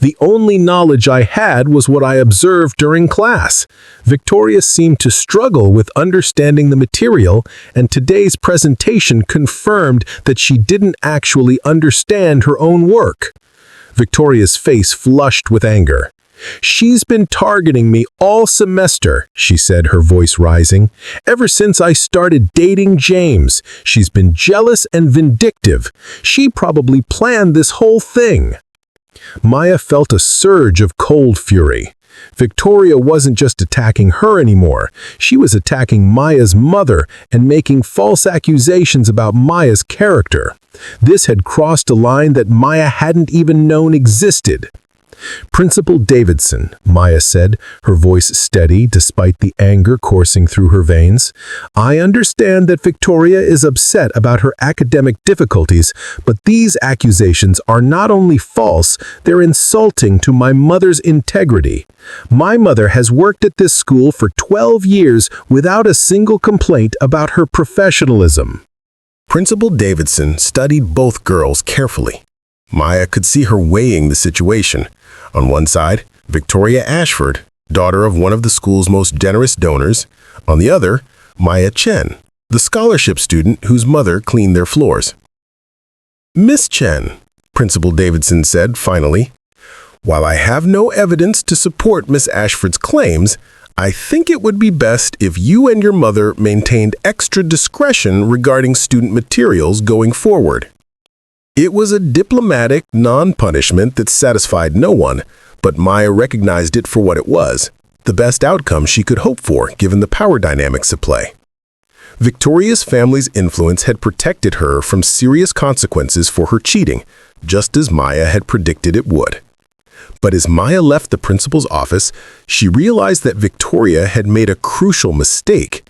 "The only knowledge I had was what I observed during class." Victoria seemed to struggle with understanding the material, and today's presentation confirmed that she didn't actually understand her own work. Victoria's face flushed with anger. "She's been targeting me all semester," she said, her voice rising. "Ever since I started dating James, she's been jealous and vindictive. She probably planned this whole thing." Maya felt a surge of cold fury. Victoria wasn't just attacking her anymore. She was attacking Maya's mother and making false accusations about Maya's character. This had crossed a line that Maya hadn't even known existed. "Principal Davidson," Maya said, her voice steady despite the anger coursing through her veins, "I understand that Victoria is upset about her academic difficulties, but these accusations are not only false, they're insulting to my mother's integrity. My mother has worked at this school for 12 years without a single complaint about her professionalism." Principal Davidson studied both girls carefully. Maya could see her weighing the situation. On one side, Victoria Ashford, daughter of one of the school's most generous donors. On the other, Maya Chen, the scholarship student whose mother cleaned their floors. "Miss Chen," Principal Davidson said finally, "while I have no evidence to support Miss Ashford's claims, I think it would be best if you and your mother maintained extra discretion regarding student materials going forward." It was a diplomatic non-punishment that satisfied no one, but Maya recognized it for what it was, the best outcome she could hope for given the power dynamics at play. Victoria's family's influence had protected her from serious consequences for her cheating, just as Maya had predicted it would. But as Maya left the principal's office, she realized that Victoria had made a crucial mistake.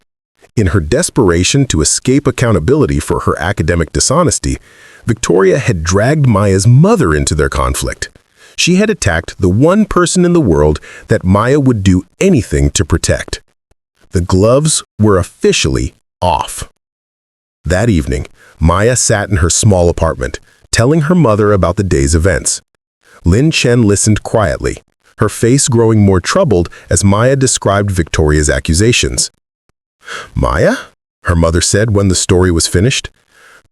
In her desperation to escape accountability for her academic dishonesty, Victoria had dragged Maya's mother into their conflict. She had attacked the one person in the world that Maya would do anything to protect. The gloves were officially off. That evening, Maya sat in her small apartment, telling her mother about the day's events. Lin Chen listened quietly, her face growing more troubled as Maya described Victoria's accusations. "Maya," her mother said when the story was finished,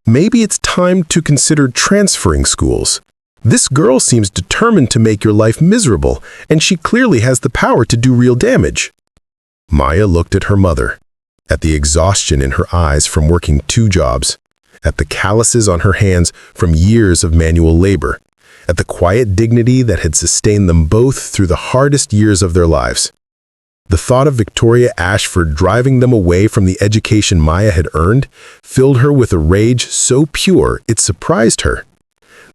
"maybe it's time to consider transferring schools. This girl seems determined to make your life miserable, and she clearly has the power to do real damage." Maya looked at her mother, at the exhaustion in her eyes from working 2 jobs, at the calluses on her hands from years of manual labor, at the quiet dignity that had sustained them both through the hardest years of their lives. The thought of Victoria Ashford driving them away from the education Maya had earned filled her with a rage so pure it surprised her.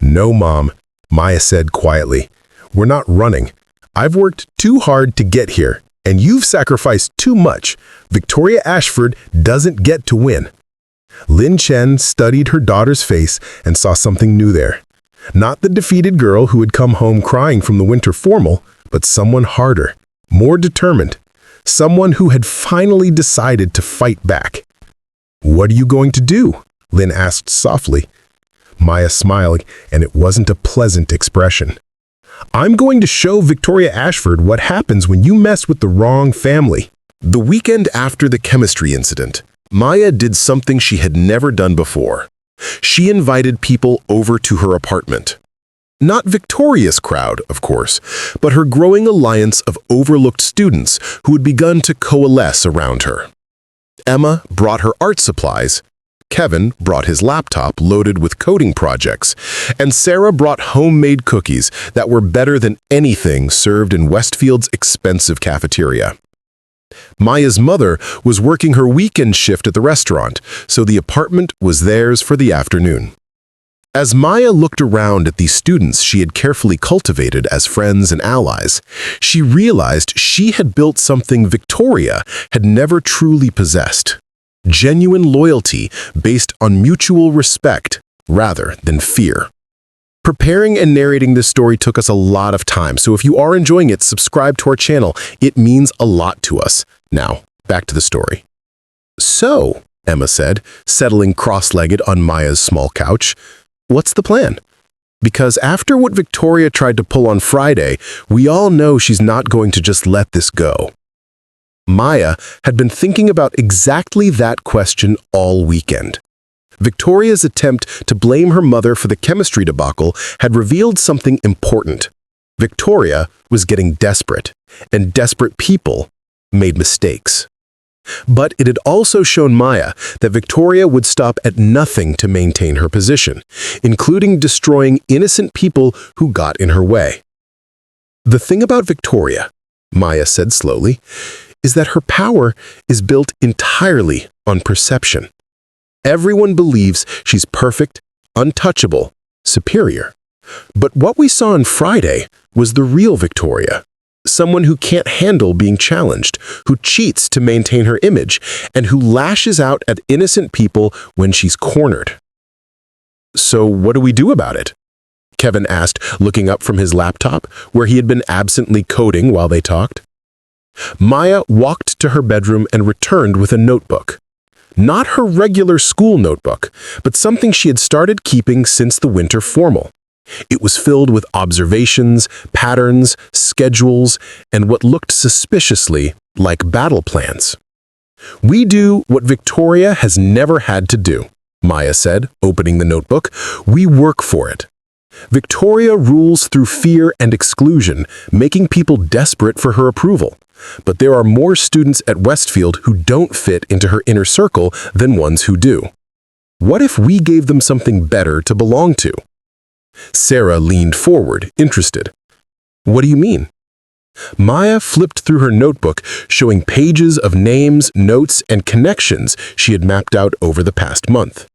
"No, Mom," Maya said quietly. "We're not running. I've worked too hard to get here, and you've sacrificed too much. Victoria Ashford doesn't get to win." Lin Chen studied her daughter's face and saw something new there. Not the defeated girl who had come home crying from the winter formal, but someone harder, more determined, someone who had finally decided to fight back. "What are you going to do?" Lin asked softly. Maya smiled, and it wasn't a pleasant expression. "I'm going to show Victoria Ashford what happens when you mess with the wrong family." The weekend after the chemistry incident, Maya did something she had never done before. She invited people over to her apartment. Not Victoria's crowd, of course, but her growing alliance of overlooked students who had begun to coalesce around her. Emma brought her art supplies, Kevin brought his laptop loaded with coding projects, and Sarah brought homemade cookies that were better than anything served in Westfield's expensive cafeteria. Maya's mother was working her weekend shift at the restaurant, so the apartment was theirs for the afternoon. As Maya looked around at these students she had carefully cultivated as friends and allies, she realized she had built something Victoria had never truly possessed: genuine loyalty based on mutual respect rather than fear. Preparing and narrating this story took us a lot of time, so if you are enjoying it, subscribe to our channel. It means a lot to us. Now, back to the story. "So," Emma said, settling cross-legged on Maya's small couch, "what's the plan? Because after what Victoria tried to pull on Friday, we all know she's not going to just let this go." Maya had been thinking about exactly that question all weekend. Victoria's attempt to blame her mother for the chemistry debacle had revealed something important. Victoria was getting desperate, and desperate people made mistakes. But it had also shown Maya that Victoria would stop at nothing to maintain her position, including destroying innocent people who got in her way. "The thing about Victoria," Maya said slowly, "is that her power is built entirely on perception. Everyone believes she's perfect, untouchable, superior. But what we saw on Friday was the real Victoria, someone who can't handle being challenged, who cheats to maintain her image, and who lashes out at innocent people when she's cornered." "So what do we do about it?" Kevin asked, looking up from his laptop, where he had been absently coding while they talked. Maya walked to her bedroom and returned with a notebook. Not her regular school notebook, but something she had started keeping since the winter formal. It was filled with observations, patterns, schedules, and what looked suspiciously like battle plans. "We do what Victoria has never had to do," Maya said, opening the notebook. "We work for it. Victoria rules through fear and exclusion, making people desperate for her approval. But there are more students at Westfield who don't fit into her inner circle than ones who do. What if we gave them something better to belong to?" Sarah leaned forward, interested. "What do you mean?" Maya flipped through her notebook, showing pages of names, notes, and connections she had mapped out over the past month.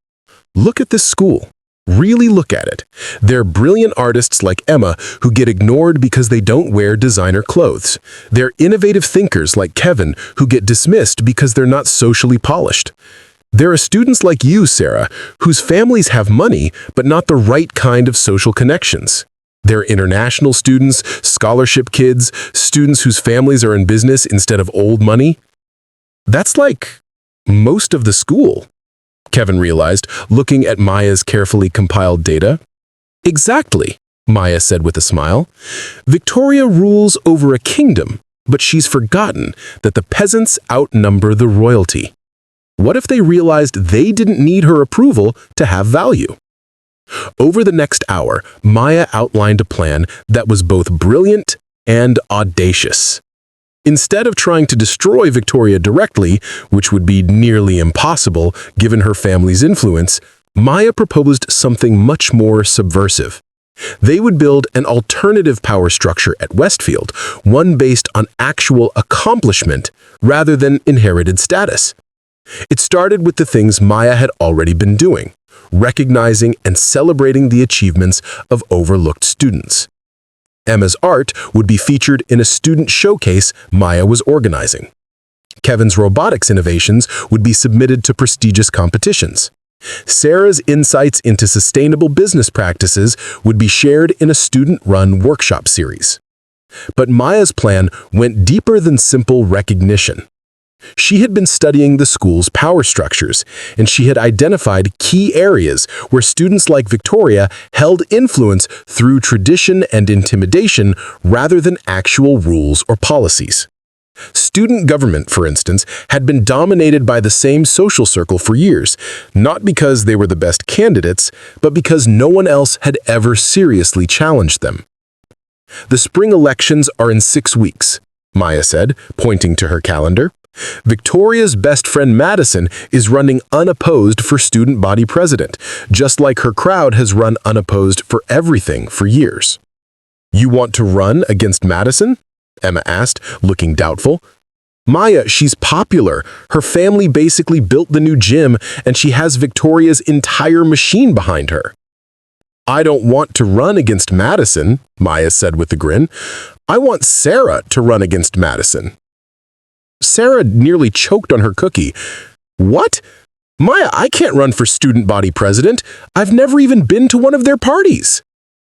"Look at this school. Really look at it. They're brilliant artists like Emma who get ignored because they don't wear designer clothes. They're innovative thinkers like Kevin who get dismissed because they're not socially polished. There are students like you, Sarah, whose families have money but not the right kind of social connections. There are international students, scholarship kids, students whose families are in business instead of old money. That's like most of the school," Kevin realized, looking at Maya's carefully compiled data. "Exactly," Maya said with a smile. "Victoria rules over a kingdom, but she's forgotten that the peasants outnumber the royalty. What if they realized they didn't need her approval to have value?" Over the next hour, Maya outlined a plan that was both brilliant and audacious. Instead of trying to destroy Victoria directly, which would be nearly impossible given her family's influence, Maya proposed something much more subversive: They would build an alternative power structure at Westfield, one based on actual accomplishment rather than inherited status. It started with the things Maya had already been doing, recognizing and celebrating the achievements of overlooked students. Emma's art would be featured in a student showcase Maya was organizing. Kevin's robotics innovations would be submitted to prestigious competitions. Sarah's insights into sustainable business practices would be shared in a student-run workshop series. But Maya's plan went deeper than simple recognition. She had been studying the school's power structures, and she had identified key areas where students like Victoria held influence through tradition and intimidation rather than actual rules or policies. Student government, for instance, had been dominated by the same social circle for years, not because they were the best candidates, but because no one else had ever seriously challenged them. "The spring elections are in 6 weeks," Maya said, pointing to her calendar. "Victoria's best friend Madison is running unopposed for student body president, just like her crowd has run unopposed for everything for years." "You want to run against Madison?" Emma asked, looking doubtful. "Maya, she's popular. Her family basically built the new gym, and she has Victoria's entire machine behind her." "I don't want to run against Madison," Maya said with a grin. "I want Sarah to run against Madison." Sarah nearly choked on her cookie. "What? Maya, I can't run for student body president. I've never even been to one of their parties."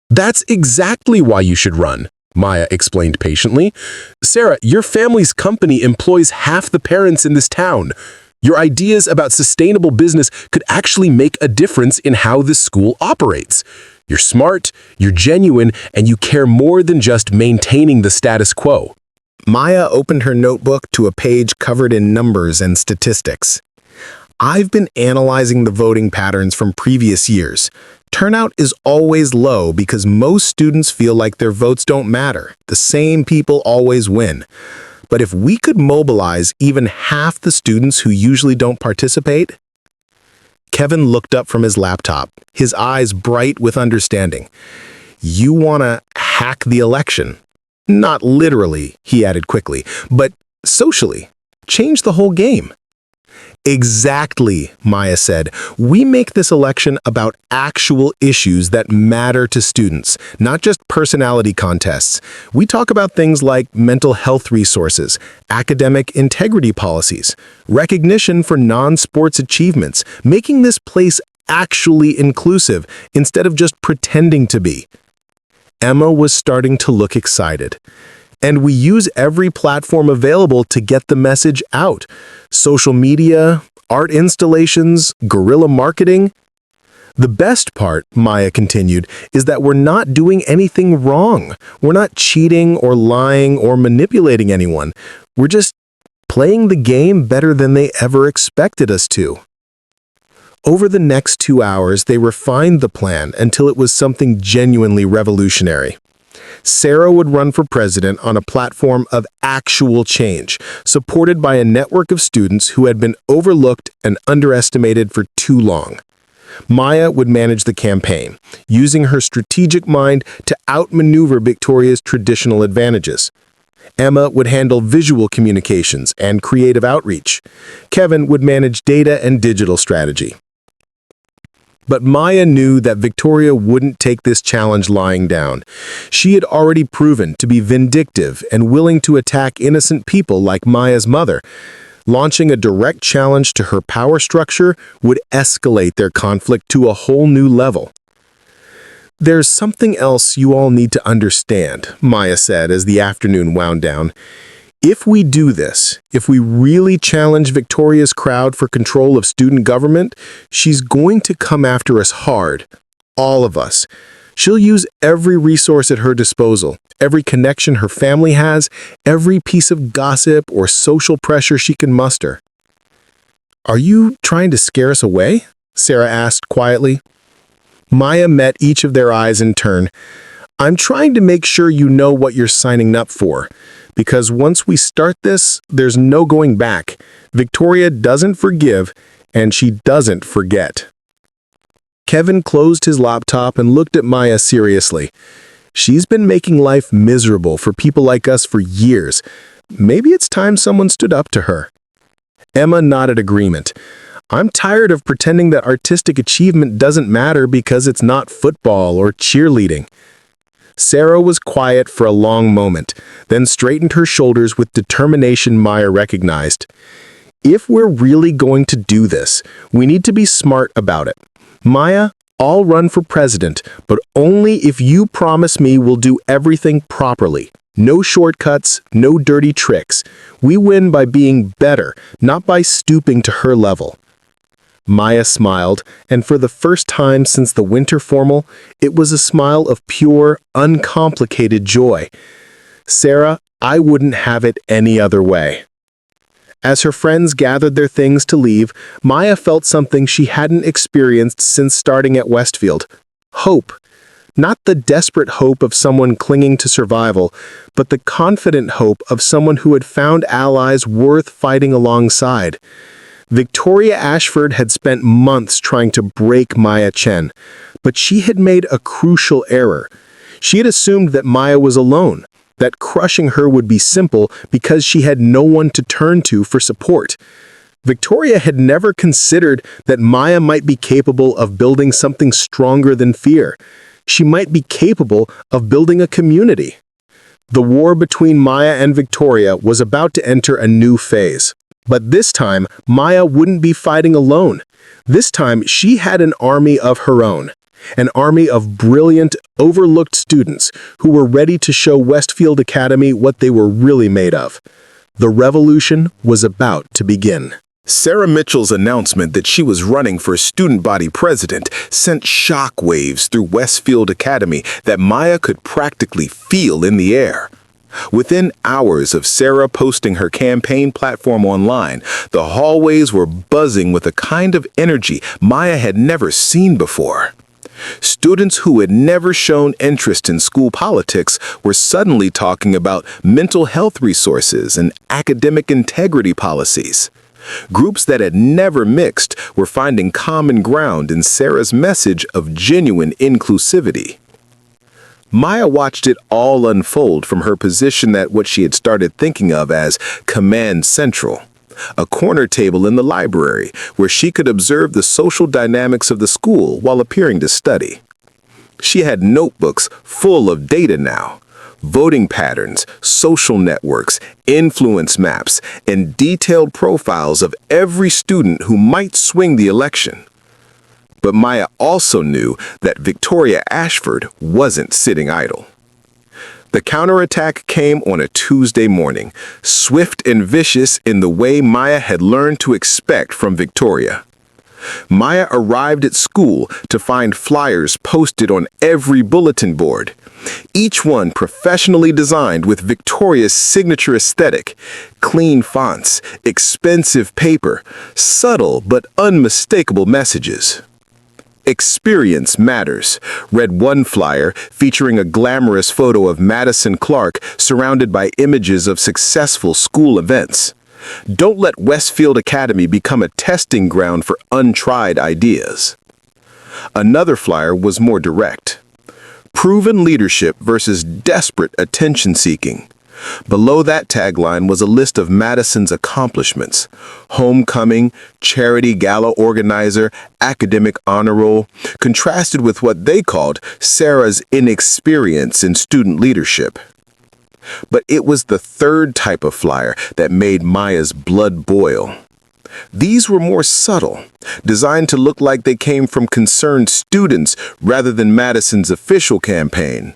"That's exactly why you should run," Maya explained patiently. "Sarah, your family's company employs half the parents in this town. Your ideas about sustainable business could actually make a difference in how this school operates. You're smart, you're genuine, and you care more than just maintaining the status quo." Maya opened her notebook to a page covered in numbers and statistics. "I've been analyzing the voting patterns from previous years. Turnout is always low because most students feel like their votes don't matter. The same people always win. But if we could mobilize even half the students who usually don't participate..." Kevin looked up from his laptop, his eyes bright with understanding. "You want to hack the election? Not literally," he added quickly, "but socially. Change the whole game." "Exactly," Maya said. "We make this election about actual issues that matter to students, not just personality contests. We talk about things like mental health resources, academic integrity policies, recognition for non-sports achievements, making this place actually inclusive instead of just pretending to be." Emma was starting to look excited. "And we use every platform available to get the message out. Social media, art installations, guerrilla marketing." "The best part," Maya continued, "is that we're not doing anything wrong. We're not cheating or lying or manipulating anyone. We're just playing the game better than they ever expected us to." Over the next 2 hours, they refined the plan until it was something genuinely revolutionary. Sarah would run for president on a platform of actual change, supported by a network of students who had been overlooked and underestimated for too long. Maya would manage the campaign, using her strategic mind to outmaneuver Victoria's traditional advantages. Emma would handle visual communications and creative outreach. Kevin would manage data and digital strategy. But Maya knew that Victoria wouldn't take this challenge lying down. She had already proven to be vindictive and willing to attack innocent people like Maya's mother. Launching a direct challenge to her power structure would escalate their conflict to a whole new level. "There's something else you all need to understand," Maya said as the afternoon wound down. "If we do this, if we really challenge Victoria's crowd for control of student government, she's going to come after us hard. All of us. She'll use every resource at her disposal, every connection her family has, every piece of gossip or social pressure she can muster." "Are you trying to scare us away?" Sarah asked quietly. Maya met each of their eyes in turn. "I'm trying to make sure you know what you're signing up for. Because once we start this, there's no going back. Victoria doesn't forgive, and she doesn't forget." Kevin closed his laptop and looked at Maya seriously. She's been making life miserable for people like us for years. Maybe it's time someone stood up to her. Emma nodded agreement. I'm tired of pretending that artistic achievement doesn't matter because it's not football or cheerleading. Sarah was quiet for a long moment, then straightened her shoulders with determination Maya recognized. If we're really going to do this, we need to be smart about it. Maya, I'll run for president, but only if you promise me we'll do everything properly. No shortcuts, no dirty tricks. We win by being better, not by stooping to her level. Maya smiled, and for the first time since the winter formal, it was a smile of pure, uncomplicated joy. Sarah, I wouldn't have it any other way. As her friends gathered their things to leave, Maya felt something she hadn't experienced since starting at Westfield. Hope. Not the desperate hope of someone clinging to survival, but the confident hope of someone who had found allies worth fighting alongside. Victoria Ashford had spent months trying to break Maya Chen, but she had made a crucial error. She had assumed that Maya was alone, that crushing her would be simple because she had no one to turn to for support. Victoria had never considered that Maya might be capable of building something stronger than fear. She might be capable of building a community. The war between Maya and Victoria was about to enter a new phase. But this time, Maya wouldn't be fighting alone. This time, she had an army of her own. An army of brilliant, overlooked students who were ready to show Westfield Academy what they were really made of. The revolution was about to begin. Sarah Mitchell's announcement that she was running for student body president sent shockwaves through Westfield Academy that Maya could practically feel in the air. Within hours of Sarah posting her campaign platform online, the hallways were buzzing with a kind of energy Maya had never seen before. Students who had never shown interest in school politics were suddenly talking about mental health resources and academic integrity policies. Groups that had never mixed were finding common ground in Sarah's message of genuine inclusivity. Maya watched it all unfold from her position at what she had started thinking of as Command Central, a corner table in the library where she could observe the social dynamics of the school while appearing to study. She had notebooks full of data now, voting patterns, social networks, influence maps, and detailed profiles of every student who might swing the election. But Maya also knew that Victoria Ashford wasn't sitting idle. The counterattack came on a Tuesday morning, swift and vicious in the way Maya had learned to expect from Victoria. Maya arrived at school to find flyers posted on every bulletin board, each one professionally designed with Victoria's signature aesthetic: clean fonts, expensive paper, subtle but unmistakable messages. Experience matters, read one flyer featuring a glamorous photo of Madison Clark surrounded by images of successful school events. Don't let Westfield Academy become a testing ground for untried ideas. Another flyer was more direct. Proven leadership versus desperate attention-seeking. Below that tagline was a list of Madison's accomplishments: homecoming, charity gala organizer, academic honor roll, contrasted with what they called Sarah's inexperience in student leadership. But it was the third type of flyer that made Maya's blood boil. These were more subtle, designed to look like they came from concerned students rather than Madison's official campaign.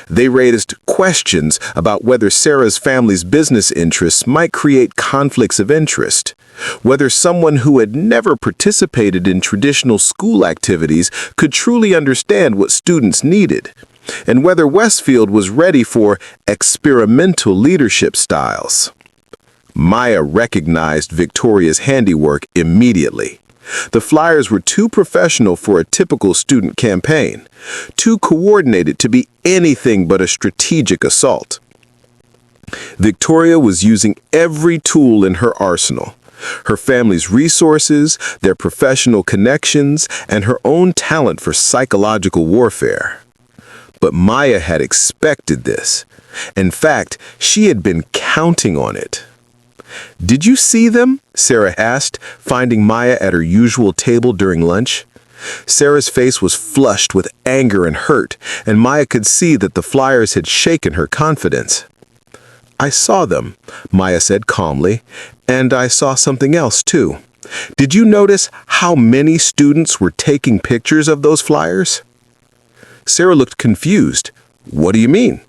They raised questions about whether Sarah's family's business interests might create conflicts of interest, whether someone who had never participated in traditional school activities could truly understand what students needed, and whether Westfield was ready for experimental leadership styles. Maya recognized Victoria's handiwork immediately. The flyers were too professional for a typical student campaign, too coordinated to be anything but a strategic assault. Victoria was using every tool in her arsenal: Her family's resources, their professional connections, and her own talent for psychological warfare. But Maya had expected this. In fact, she had been counting on it. "Did you see them?" Sarah asked, finding Maya at her usual table during lunch. Sarah's face was flushed with anger and hurt, and Maya could see that the flyers had shaken her confidence. "I saw them," Maya said calmly, "and I saw something else too. Did you notice how many students were taking pictures of those flyers?" Sarah looked confused. "What do you mean?"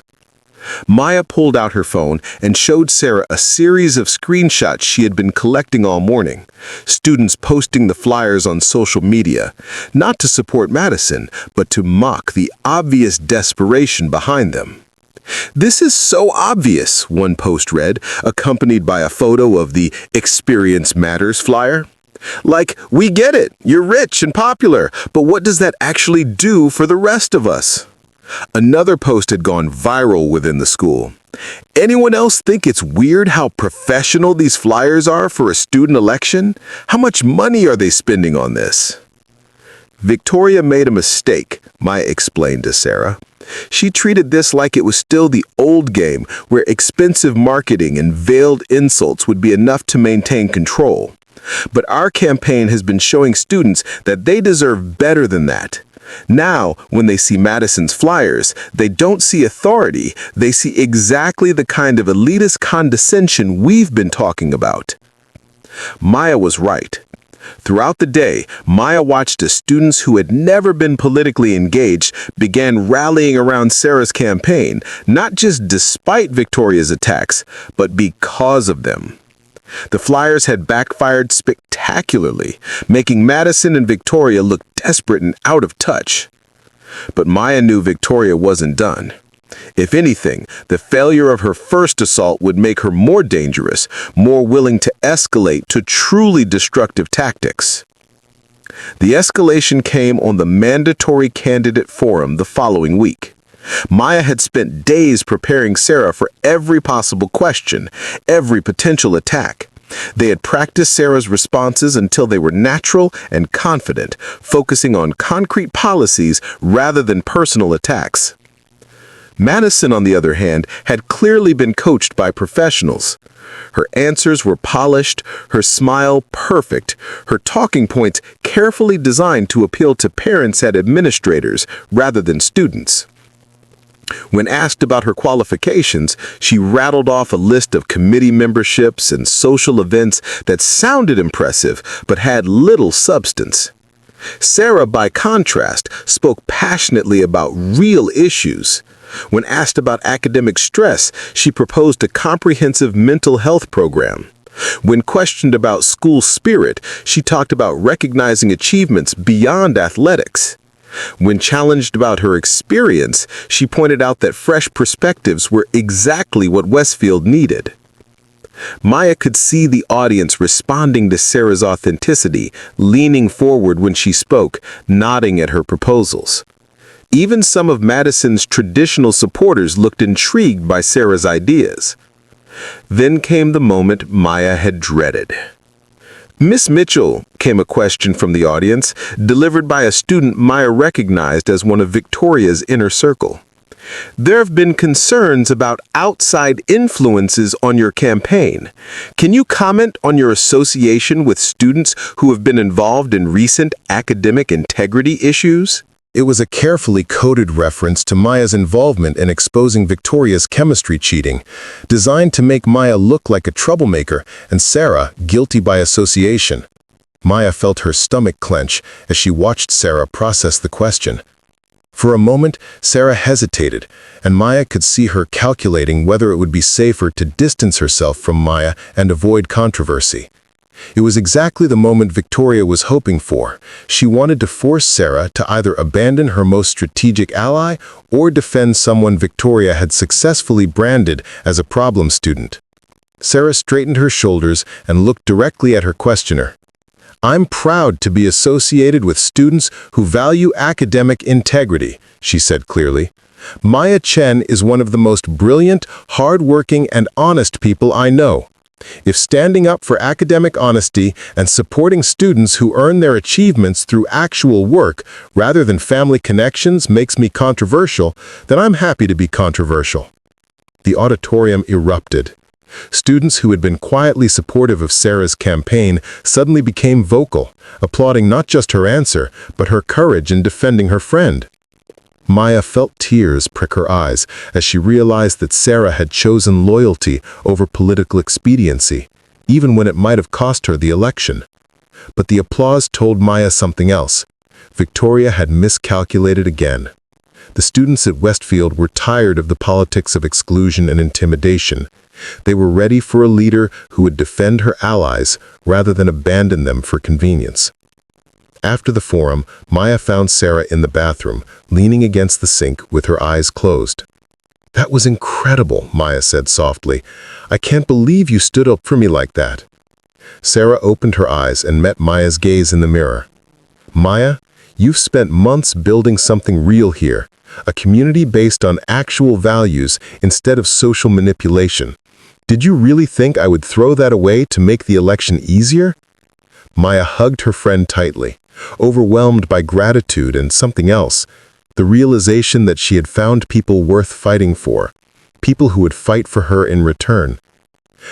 Maya pulled out her phone and showed Sarah a series of screenshots she had been collecting all morning. Students posting the flyers on social media, not to support Madison, but to mock the obvious desperation behind them. "This is so obvious," one post read, accompanied by a photo of the Experience Matters flyer. "Like, we get it, you're rich and popular, but what does that actually do for the rest of us?" Another post had gone viral within the school. "Anyone else think it's weird how professional these flyers are for a student election? How much money are they spending on this?" Victoria made a mistake, Maya explained to Sarah. She treated this like it was still the old game where expensive marketing and veiled insults would be enough to maintain control. But our campaign has been showing students that they deserve better than that. Now, when they see Madison's flyers, they don't see authority, they see exactly the kind of elitist condescension we've been talking about. Maya was right. Throughout the day, Maya watched as students who had never been politically engaged began rallying around Sarah's campaign, not just despite Victoria's attacks, but because of them. The flyers had backfired spectacularly, making Madison and Victoria look desperate and out of touch. But Maya knew Victoria wasn't done. If anything, the failure of her first assault would make her more dangerous, more willing to escalate to truly destructive tactics. The escalation came on the mandatory candidate forum the following week. Maya had spent days preparing Sarah for every possible question, every potential attack. They had practiced Sarah's responses until they were natural and confident, focusing on concrete policies rather than personal attacks. Madison, on the other hand, had clearly been coached by professionals. Her answers were polished, her smile perfect, her talking points carefully designed to appeal to parents and administrators rather than students. When asked about her qualifications, she rattled off a list of committee memberships and social events that sounded impressive but had little substance. Sarah, by contrast, spoke passionately about real issues. When asked about academic stress, she proposed a comprehensive mental health program. When questioned about school spirit, she talked about recognizing achievements beyond athletics. When challenged about her experience, she pointed out that fresh perspectives were exactly what Westfield needed. Maya could see the audience responding to Sarah's authenticity, leaning forward when she spoke, nodding at her proposals. Even some of Madison's traditional supporters looked intrigued by Sarah's ideas. Then came the moment Maya had dreaded. "Miss Mitchell," came a question from the audience, delivered by a student Maya recognized as one of Victoria's inner circle. "There have been concerns about outside influences on your campaign. Can you comment on your association with students who have been involved in recent academic integrity issues?" It was a carefully coded reference to Maya's involvement in exposing Victoria's chemistry cheating, designed to make Maya look like a troublemaker and Sarah guilty by association. Maya felt her stomach clench as she watched Sarah process the question. For a moment, Sarah hesitated, and Maya could see her calculating whether it would be safer to distance herself from Maya and avoid controversy. It was exactly the moment Victoria was hoping for. She wanted to force Sarah to either abandon her most strategic ally or defend someone Victoria had successfully branded as a problem student. Sarah straightened her shoulders and looked directly at her questioner. "I'm proud to be associated with students who value academic integrity," she said clearly. "Maya Chen is one of the most brilliant, hardworking, and honest people I know. If standing up for academic honesty and supporting students who earn their achievements through actual work rather than family connections makes me controversial, then I'm happy to be controversial." The auditorium erupted. Students who had been quietly supportive of Sarah's campaign suddenly became vocal, applauding not just her answer, but her courage in defending her friend. Maya felt tears prick her eyes as she realized that Sarah had chosen loyalty over political expediency, even when it might have cost her the election. But the applause told Maya something else. Victoria had miscalculated again. The students at Westfield were tired of the politics of exclusion and intimidation. They were ready for a leader who would defend her allies rather than abandon them for convenience. After the forum, Maya found Sarah in the bathroom, leaning against the sink with her eyes closed. "That was incredible," Maya said softly. "I can't believe you stood up for me like that." Sarah opened her eyes and met Maya's gaze in the mirror. "Maya, you've spent months building something real here, a community based on actual values instead of social manipulation. Did you really think I would throw that away to make the election easier?" Maya hugged her friend tightly, overwhelmed by gratitude and something else, the realization that she had found people worth fighting for, people who would fight for her in return.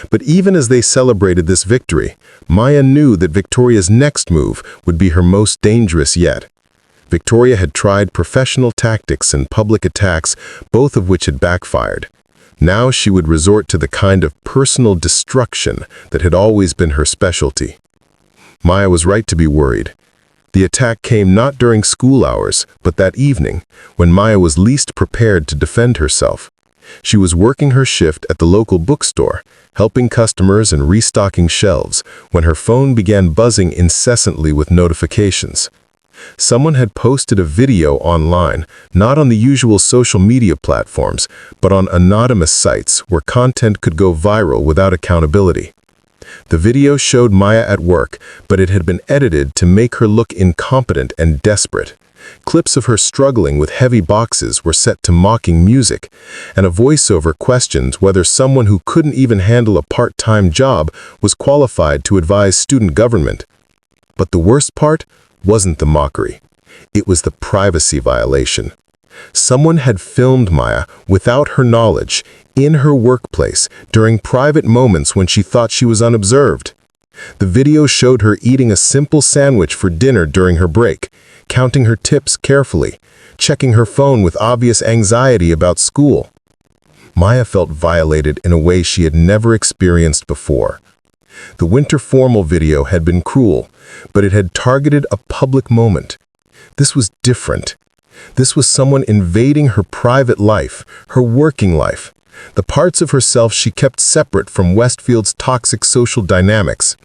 But even as they celebrated this victory, Maya knew that Victoria's next move would be her most dangerous yet. Victoria had tried professional tactics and public attacks, both of which had backfired. Now she would resort to the kind of personal destruction that had always been her specialty. Maya was right to be worried. The attack came not during school hours, but that evening, when Maya was least prepared to defend herself. She was working her shift at the local bookstore, helping customers and restocking shelves, when her phone began buzzing incessantly with notifications. Someone had posted a video online, not on the usual social media platforms, but on anonymous sites where content could go viral without accountability. The video showed Maya at work, but it had been edited to make her look incompetent and desperate. Clips of her struggling with heavy boxes were set to mocking music, and a voiceover questioned whether someone who couldn't even handle a part-time job was qualified to advise student government. But the worst part wasn't the mockery. It was the privacy violation. Someone had filmed Maya without her knowledge, in her workplace, during private moments when she thought she was unobserved. The video showed her eating a simple sandwich for dinner during her break, counting her tips carefully, checking her phone with obvious anxiety about school. Maya felt violated in a way she had never experienced before. The winter formal video had been cruel, but it had targeted a public moment. This was different. This was someone invading her private life, her working life, the parts of herself she kept separate from Westfield's toxic social dynamics.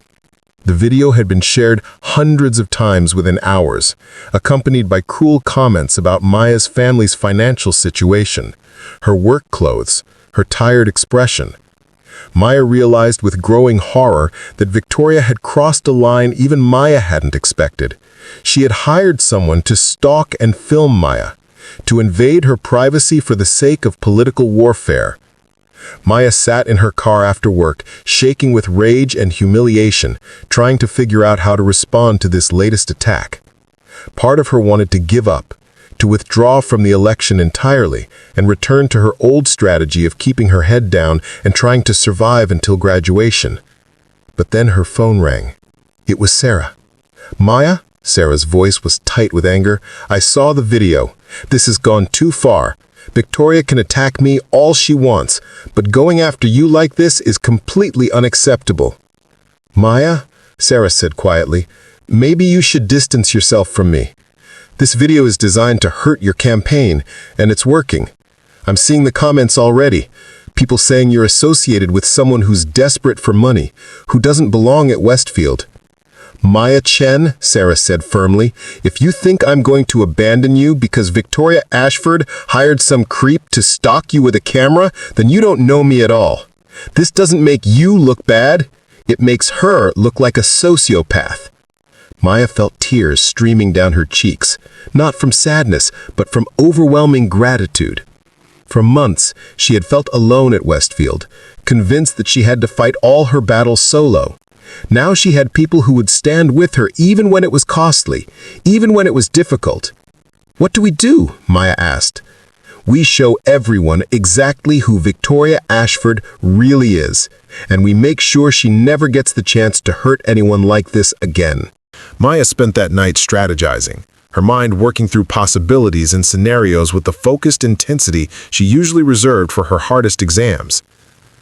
The video had been shared hundreds of times within hours, accompanied by cruel comments about Maya's family's financial situation, her work clothes, her tired expression. Maya realized with growing horror that Victoria had crossed a line even Maya hadn't expected. She had hired someone to stalk and film Maya, to invade her privacy for the sake of political warfare. Maya sat in her car after work, shaking with rage and humiliation, trying to figure out how to respond to this latest attack. Part of her wanted to give up, to withdraw from the election entirely and return to her old strategy of keeping her head down and trying to survive until graduation. But then her phone rang. It was Sarah. "Maya?" Sarah's voice was tight with anger. "I saw the video. This has gone too far. Victoria can attack me all she wants, but going after you like this is completely unacceptable." "Maya," Sarah said quietly, "maybe you should distance yourself from me. This video is designed to hurt your campaign, and it's working. I'm seeing the comments already. People saying you're associated with someone who's desperate for money, who doesn't belong at Westfield." "Maya Chen," Sarah said firmly, "if you think I'm going to abandon you because Victoria Ashford hired some creep to stalk you with a camera, then you don't know me at all. This doesn't make you look bad. It makes her look like a sociopath." Maya felt tears streaming down her cheeks, not from sadness, but from overwhelming gratitude. For months, she had felt alone at Westfield, convinced that she had to fight all her battles solo. Now she had people who would stand with her even when it was costly, even when it was difficult. "What do we do?" Maya asked. "We show everyone exactly who Victoria Ashford really is, and we make sure she never gets the chance to hurt anyone like this again." Maya spent that night strategizing, her mind working through possibilities and scenarios with the focused intensity she usually reserved for her hardest exams.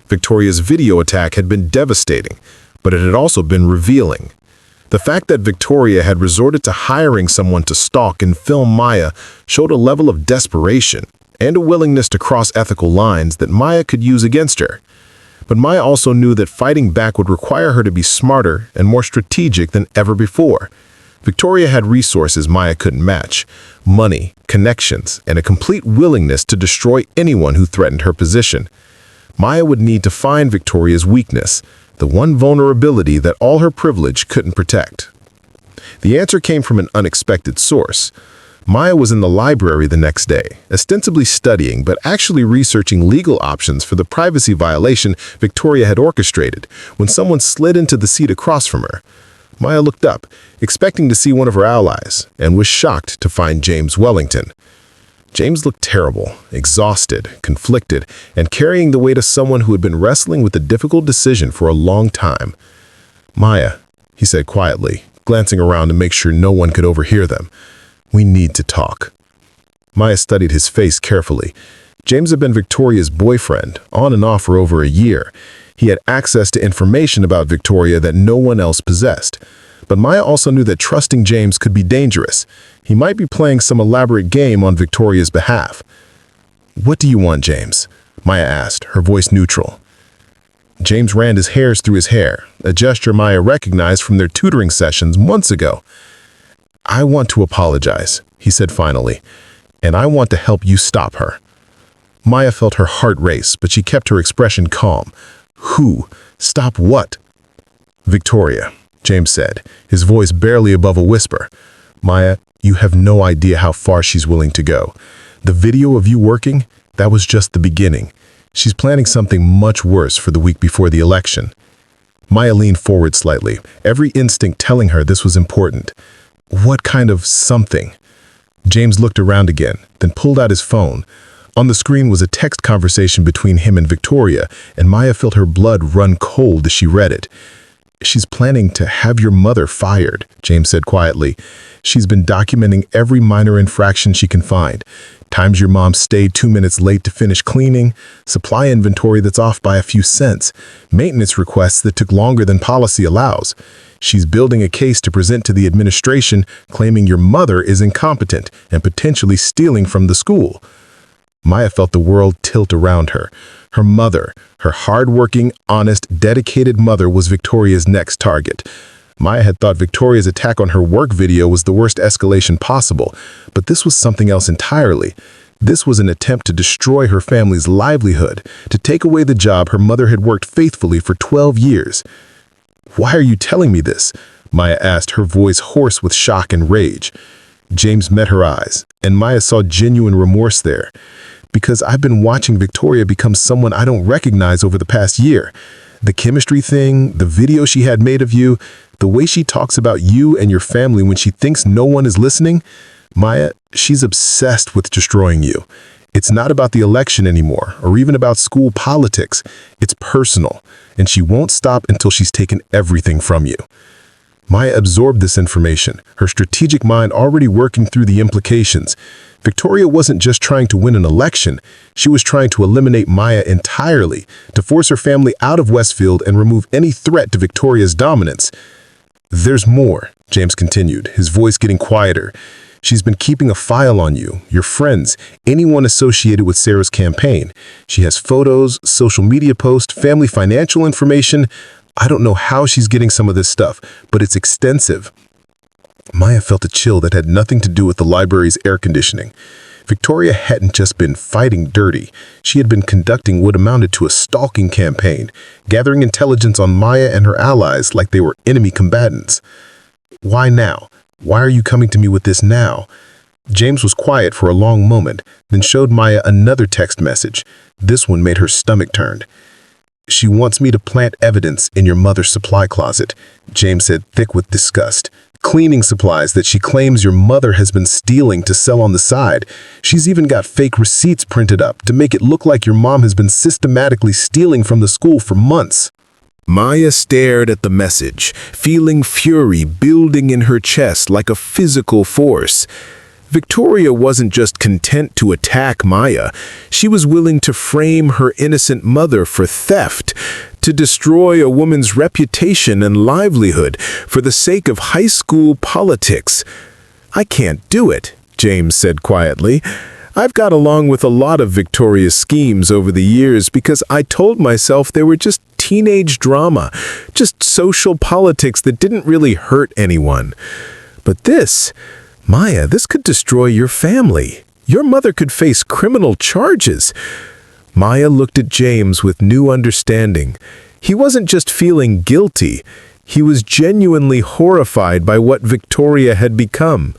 Victoria's video attack had been devastating, but it had also been revealing. The fact that Victoria had resorted to hiring someone to stalk and film Maya showed a level of desperation and a willingness to cross ethical lines that Maya could use against her. But Maya also knew that fighting back would require her to be smarter and more strategic than ever before. Victoria had resources Maya couldn't match: money, connections, and a complete willingness to destroy anyone who threatened her position. Maya would need to find Victoria's weakness, the one vulnerability that all her privilege couldn't protect. The answer came from an unexpected source. Maya was in the library the next day, ostensibly studying but actually researching legal options for the privacy violation Victoria had orchestrated, when someone slid into the seat across from her. Maya looked up, expecting to see one of her allies, and was shocked to find James Wellington. James looked terrible, exhausted, conflicted, and carrying the weight of someone who had been wrestling with a difficult decision for a long time. "Maya," he said quietly, glancing around to make sure no one could overhear them, "we need to talk." Maya studied his face carefully. James had been Victoria's boyfriend, on and off for over a year. He had access to information about Victoria that no one else possessed. But Maya also knew that trusting James could be dangerous. He might be playing some elaborate game on Victoria's behalf. "What do you want, James?" Maya asked, her voice neutral. James ran his hairs through his hair, a gesture Maya recognized from their tutoring sessions months ago. "I want to apologize," he said finally, "and I want to help you stop her." Maya felt her heart race, but she kept her expression calm. "Who? Stop what?" "Victoria," James said, his voice barely above a whisper. "Maya, you have no idea how far she's willing to go. The video of you working, that was just the beginning. She's planning something much worse for the week before the election." Maya leaned forward slightly, every instinct telling her this was important. "What kind of something?" James looked around again, then pulled out his phone. On the screen was a text conversation between him and Victoria, and Maya felt her blood run cold as she read it. "She's planning to have your mother fired," James said quietly. "She's been documenting every minor infraction she can find. Times your mom stayed 2 minutes late to finish cleaning, supply inventory that's off by a few cents, maintenance requests that took longer than policy allows. She's building a case to present to the administration claiming your mother is incompetent and potentially stealing from the school." Maya felt the world tilt around her. Her mother, her hard-working, honest, dedicated mother, was Victoria's next target. Maya had thought Victoria's attack on her work video was the worst escalation possible, but this was something else entirely. This was an attempt to destroy her family's livelihood, to take away the job her mother had worked faithfully for 12 years. "Why are you telling me this?" Maya asked, her voice hoarse with shock and rage. James met her eyes, and Maya saw genuine remorse there. "Because I've been watching Victoria become someone I don't recognize over the past year. The chemistry thing, the video she had made of you, the way she talks about you and your family when she thinks no one is listening. Maya, she's obsessed with destroying you. It's not about the election anymore, or even about school politics. It's personal, and she won't stop until she's taken everything from you." Maya absorbed this information, her strategic mind already working through the implications. Victoria wasn't just trying to win an election, she was trying to eliminate Maya entirely, to force her family out of Westfield and remove any threat to Victoria's dominance. "There's more," James continued, his voice getting quieter. "She's been keeping a file on you, your friends, anyone associated with Sarah's campaign. She has photos, social media posts, family financial information. I don't know how she's getting some of this stuff, but it's extensive." Maya felt a chill that had nothing to do with the library's air conditioning. Victoria hadn't just been fighting dirty. She had been conducting what amounted to a stalking campaign, gathering intelligence on Maya and her allies like they were enemy combatants. "Why now? Why are you coming to me with this now?" James was quiet for a long moment, then showed Maya another text message. This one made her stomach turn. "She wants me to plant evidence in your mother's supply closet," James said, thick with disgust. "Cleaning supplies that she claims your mother has been stealing to sell on the side. She's even got fake receipts printed up to make it look like your mom has been systematically stealing from the school for months." Maya stared at the message, feeling fury building in her chest like a physical force. Victoria wasn't just content to attack Maya. She was willing to frame her innocent mother for theft, to destroy a woman's reputation and livelihood for the sake of high school politics. "I can't do it," James said quietly. "I've got along with a lot of Victoria's schemes over the years because I told myself they were just teenage drama, just social politics that didn't really hurt anyone. But this, Maya, this could destroy your family. Your mother could face criminal charges." Maya looked at James with new understanding. He wasn't just feeling guilty. He was genuinely horrified by what Victoria had become.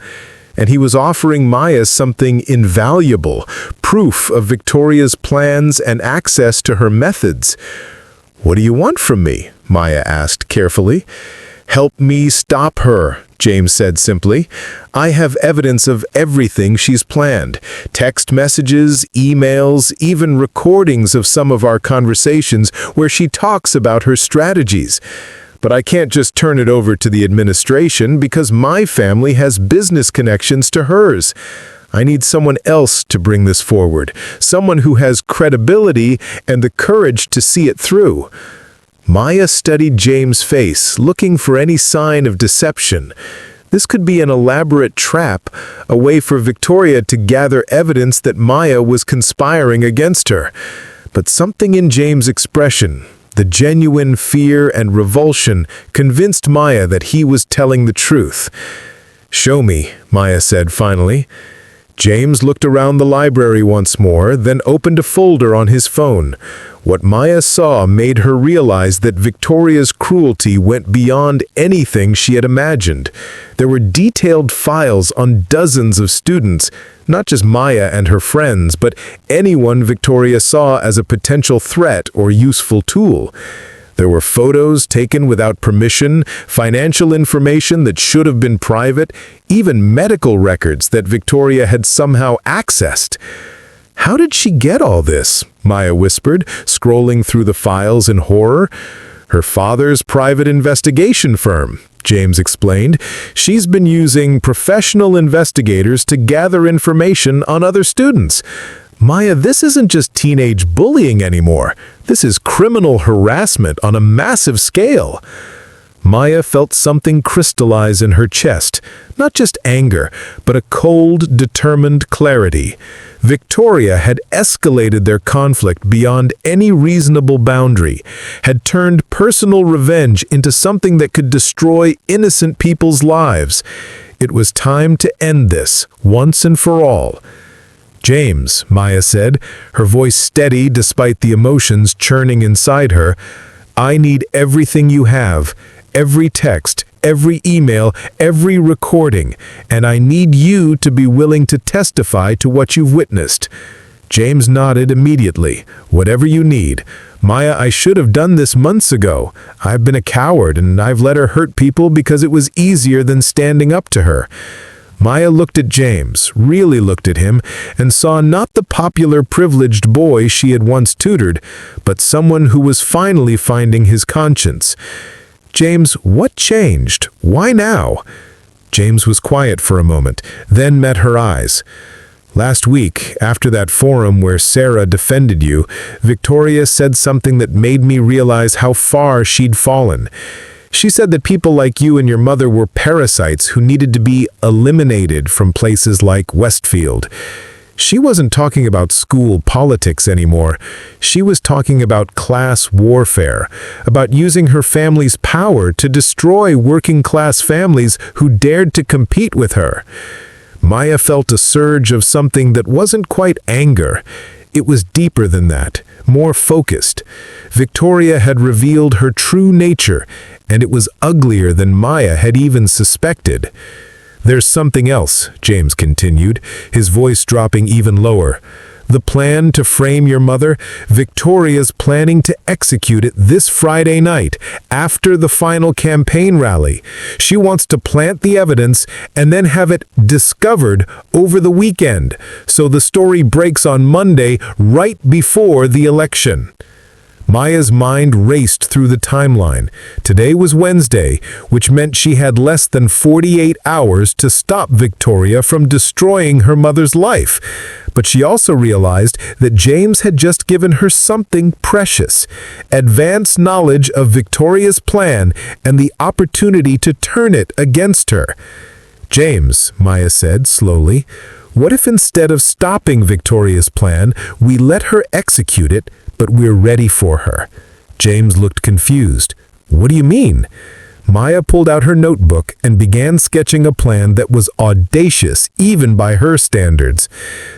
And he was offering Maya something invaluable, proof of Victoria's plans and access to her methods. "What do you want from me?" Maya asked carefully. "Help me stop her," James said simply. "I have evidence of everything she's planned. Text messages, emails, even recordings of some of our conversations where she talks about her strategies. But I can't just turn it over to the administration because my family has business connections to hers. I need someone else to bring this forward, someone who has credibility and the courage to see it through." Maya studied James' face, looking for any sign of deception. This could be an elaborate trap, a way for Victoria to gather evidence that Maya was conspiring against her. But something in James' expression, the genuine fear and revulsion, convinced Maya that he was telling the truth. "Show me," Maya said finally. James looked around the library once more, then opened a folder on his phone. What Maya saw made her realize that Victoria's cruelty went beyond anything she had imagined. There were detailed files on dozens of students, not just Maya and her friends, but anyone Victoria saw as a potential threat or useful tool. There were photos taken without permission, financial information that should have been private, even medical records that Victoria had somehow accessed. "How did she get all this?" Maya whispered, scrolling through the files in horror. "Her father's private investigation firm," James explained. "She's been using professional investigators to gather information on other students. Maya, this isn't just teenage bullying anymore. This is criminal harassment on a massive scale." Maya felt something crystallize in her chest, not just anger, but a cold, determined clarity. Victoria had escalated their conflict beyond any reasonable boundary, had turned personal revenge into something that could destroy innocent people's lives. It was time to end this, once and for all. "James," Maya said, her voice steady despite the emotions churning inside her, "I need everything you have, every text, every email, every recording, and I need you to be willing to testify to what you've witnessed." James nodded immediately. "Whatever you need. Maya, I should have done this months ago. I've been a coward, and I've let her hurt people because it was easier than standing up to her." Maya looked at James, really looked at him, and saw not the popular privileged boy she had once tutored, but someone who was finally finding his conscience. "James, what changed? Why now?" James was quiet for a moment, then met her eyes. "Last week, after that forum where Sarah defended you, Victoria said something that made me realize how far she'd fallen. She said that people like you and your mother were parasites who needed to be eliminated from places like Westfield. She wasn't talking about school politics anymore. She was talking about class warfare, about using her family's power to destroy working-class families who dared to compete with her." Maya felt a surge of something that wasn't quite anger. It was deeper than that, more focused. Victoria had revealed her true nature, and it was uglier than Maya had even suspected. "There's something else," James continued, his voice dropping even lower. "The plan to frame your mother, Victoria's planning to execute it this Friday night, after the final campaign rally. She wants to plant the evidence and then have it discovered over the weekend, so the story breaks on Monday right before the election." Maya's mind raced through the timeline. Today was Wednesday, which meant she had less than 48 hours to stop Victoria from destroying her mother's life. But she also realized that James had just given her something precious: advanced knowledge of Victoria's plan and the opportunity to turn it against her. "James," Maya said slowly, "what if instead of stopping Victoria's plan, we let her execute it, but we're ready for her?" James looked confused. "What do you mean?" Maya pulled out her notebook and began sketching a plan that was audacious even by her standards.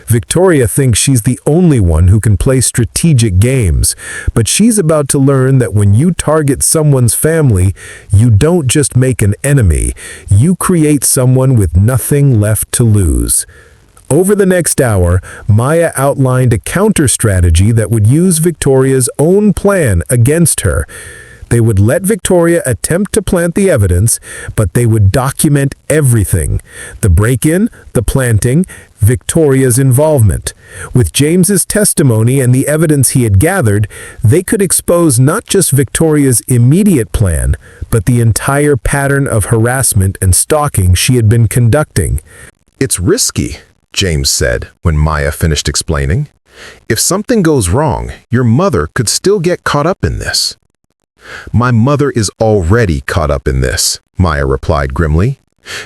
Victoria thinks she's the only one who can play strategic games, but she's about to learn that when you target someone's family, you don't just make an enemy, you create someone with nothing left to lose. Over the next hour, Maya outlined a counter-strategy that would use Victoria's own plan against her. They would let Victoria attempt to plant the evidence, but they would document everything: the break-in, the planting, Victoria's involvement. With James's testimony and the evidence he had gathered, they could expose not just Victoria's immediate plan, but the entire pattern of harassment and stalking she had been conducting. "It's risky," James said when Maya finished explaining. "If something goes wrong, your mother could still get caught up in this." "My mother is already caught up in this," Maya replied grimly.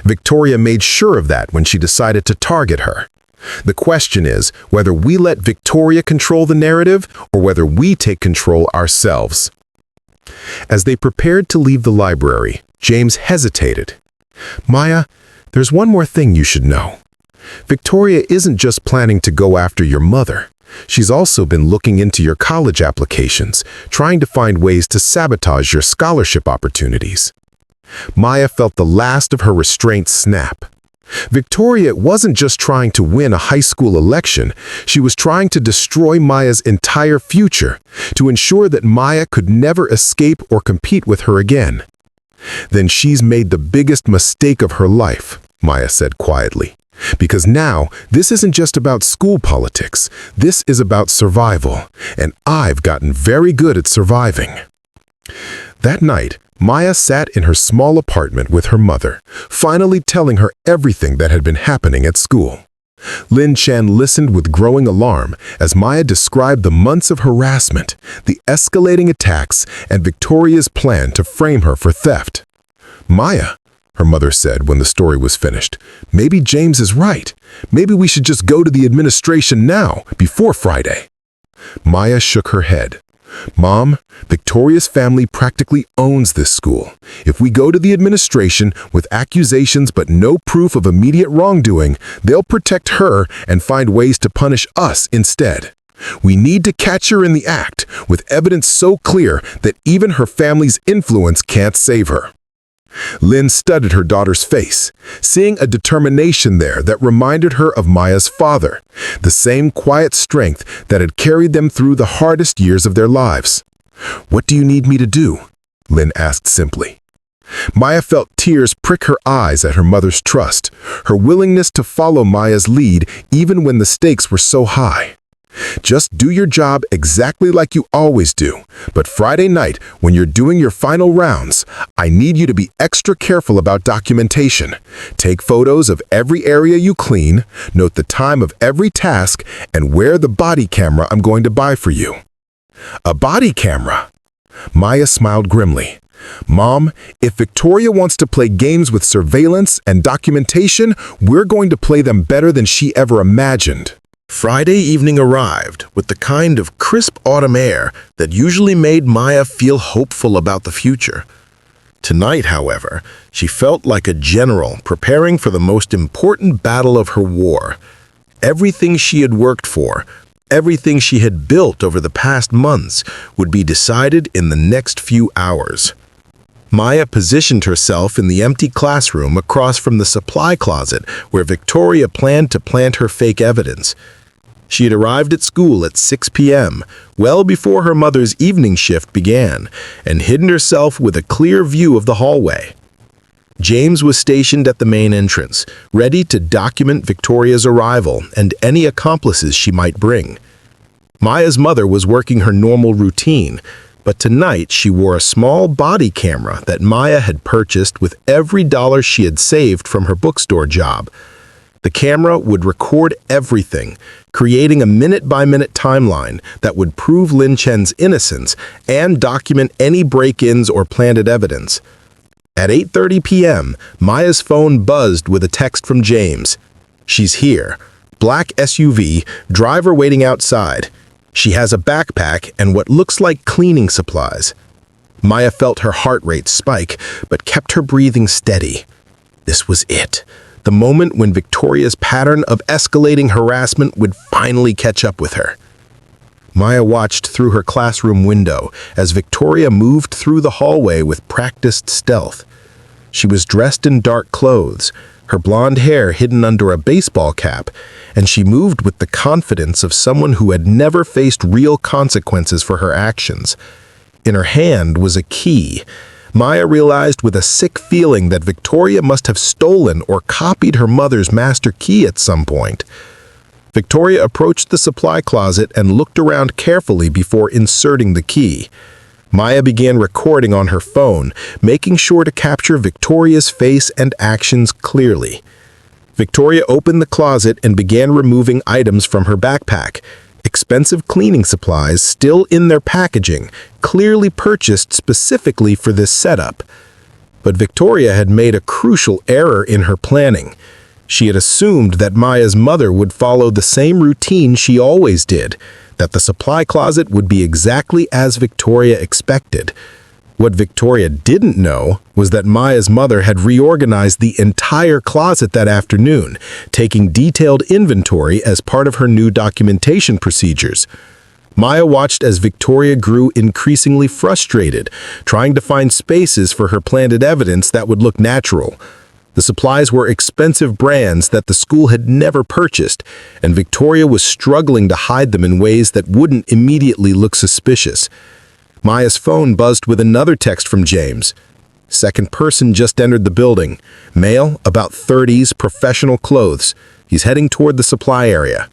"Victoria made sure of that when she decided to target her. The question is whether we let Victoria control the narrative or whether we take control ourselves." As they prepared to leave the library, James hesitated. "Maya, there's one more thing you should know. Victoria isn't just planning to go after your mother. She's also been looking into your college applications, trying to find ways to sabotage your scholarship opportunities." Maya felt the last of her restraint snap. Victoria wasn't just trying to win a high school election, she was trying to destroy Maya's entire future, to ensure that Maya could never escape or compete with her again. "Then she's made the biggest mistake of her life," Maya said quietly. "Because now, this isn't just about school politics. This is about survival, and I've gotten very good at surviving." That night, Maya sat in her small apartment with her mother, finally telling her everything that had been happening at school. Lin Chen listened with growing alarm as Maya described the months of harassment, the escalating attacks, and Victoria's plan to frame her for theft. "Maya," her mother said when the story was finished, "maybe James is right. Maybe we should just go to the administration now, before Friday." Maya shook her head. "Mom, Victoria's family practically owns this school. If we go to the administration with accusations but no proof of immediate wrongdoing, they'll protect her and find ways to punish us instead. We need to catch her in the act, with evidence so clear that even her family's influence can't save her." Lin studied her daughter's face, seeing a determination there that reminded her of Maya's father, the same quiet strength that had carried them through the hardest years of their lives. "What do you need me to do?" Lin asked simply. Maya felt tears prick her eyes at her mother's trust, her willingness to follow Maya's lead even when the stakes were so high. "Just do your job exactly like you always do. But Friday night, when you're doing your final rounds, I need you to be extra careful about documentation. Take photos of every area you clean, note the time of every task, and wear the body camera I'm going to buy for you." "A body camera?" Maya smiled grimly. "Mom, if Victoria wants to play games with surveillance and documentation, we're going to play them better than she ever imagined." Friday evening arrived with the kind of crisp autumn air that usually made Maya feel hopeful about the future. Tonight, however, she felt like a general preparing for the most important battle of her war. Everything she had worked for, everything she had built over the past months, would be decided in the next few hours. Maya positioned herself in the empty classroom across from the supply closet where Victoria planned to plant her fake evidence. She had arrived at school at 6 p.m., well before her mother's evening shift began, and hidden herself with a clear view of the hallway. James was stationed at the main entrance, ready to document Victoria's arrival and any accomplices she might bring. Maya's mother was working her normal routine, but tonight she wore a small body camera that Maya had purchased with every dollar she had saved from her bookstore job. The camera would record everything, creating a minute-by-minute timeline that would prove Lin Chen's innocence and document any break-ins or planted evidence. At 8:30 p.m., Maya's phone buzzed with a text from James. "She's here. Black SUV, driver waiting outside. She has a backpack and what looks like cleaning supplies." Maya felt her heart rate spike, but kept her breathing steady. This was it. The moment when Victoria's pattern of escalating harassment would finally catch up with her. Maya watched through her classroom window as Victoria moved through the hallway with practiced stealth. She was dressed in dark clothes, her blonde hair hidden under a baseball cap, and she moved with the confidence of someone who had never faced real consequences for her actions. In her hand was a key. Maya realized with a sick feeling that Victoria must have stolen or copied her mother's master key at some point. Victoria approached the supply closet and looked around carefully before inserting the key. Maya began recording on her phone, making sure to capture Victoria's face and actions clearly. Victoria opened the closet and began removing items from her backpack. Expensive cleaning supplies still in their packaging, clearly purchased specifically for this setup. But Victoria had made a crucial error in her planning. She had assumed that Maya's mother would follow the same routine she always did, that the supply closet would be exactly as Victoria expected. What Victoria didn't know was that Maya's mother had reorganized the entire closet that afternoon, taking detailed inventory as part of her new documentation procedures. Maya watched as Victoria grew increasingly frustrated, trying to find spaces for her planted evidence that would look natural. The supplies were expensive brands that the school had never purchased, and Victoria was struggling to hide them in ways that wouldn't immediately look suspicious. Maya's phone buzzed with another text from James. Second person just entered the building. Male, about 30s, professional clothes. He's heading toward the supply area.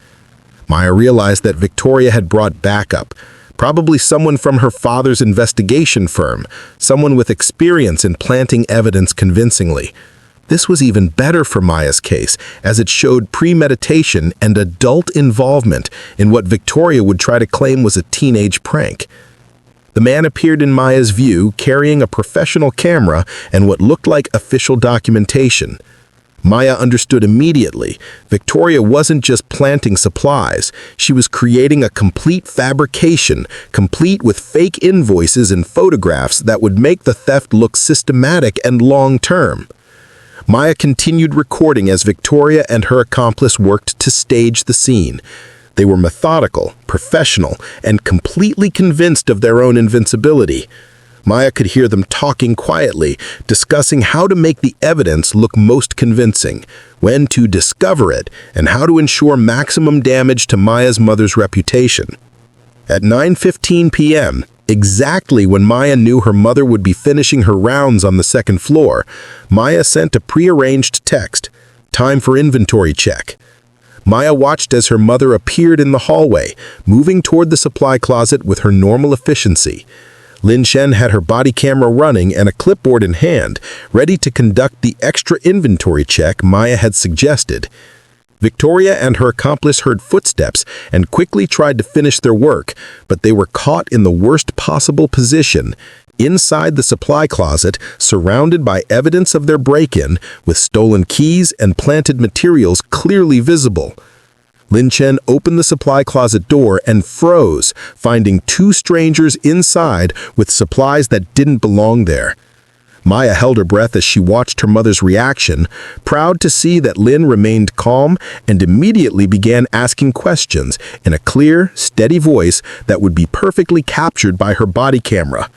Maya realized that Victoria had brought backup, probably someone from her father's investigation firm, someone with experience in planting evidence convincingly. This was even better for Maya's case, as it showed premeditation and adult involvement in what Victoria would try to claim was a teenage prank. The man appeared in Maya's view, carrying a professional camera and what looked like official documentation. Maya understood immediately. Victoria wasn't just planting supplies. She was creating a complete fabrication, complete with fake invoices and photographs that would make the theft look systematic and long-term. Maya continued recording as Victoria and her accomplice worked to stage the scene. They were methodical, professional, and completely convinced of their own invincibility. Maya could hear them talking quietly, discussing how to make the evidence look most convincing, when to discover it, and how to ensure maximum damage to Maya's mother's reputation. At 9:15 p.m., exactly when Maya knew her mother would be finishing her rounds on the second floor, Maya sent a prearranged text, "Time for inventory check." Maya watched as her mother appeared in the hallway, moving toward the supply closet with her normal efficiency. Lin Chen had her body camera running and a clipboard in hand, ready to conduct the extra inventory check Maya had suggested. Victoria and her accomplice heard footsteps and quickly tried to finish their work, but they were caught in the worst possible position, inside the supply closet, surrounded by evidence of their break-in, with stolen keys and planted materials clearly visible. Lin Chen opened the supply closet door and froze, finding two strangers inside with supplies that didn't belong there. Maya held her breath as she watched her mother's reaction, proud to see that Lin remained calm and immediately began asking questions in a clear, steady voice that would be perfectly captured by her body camera.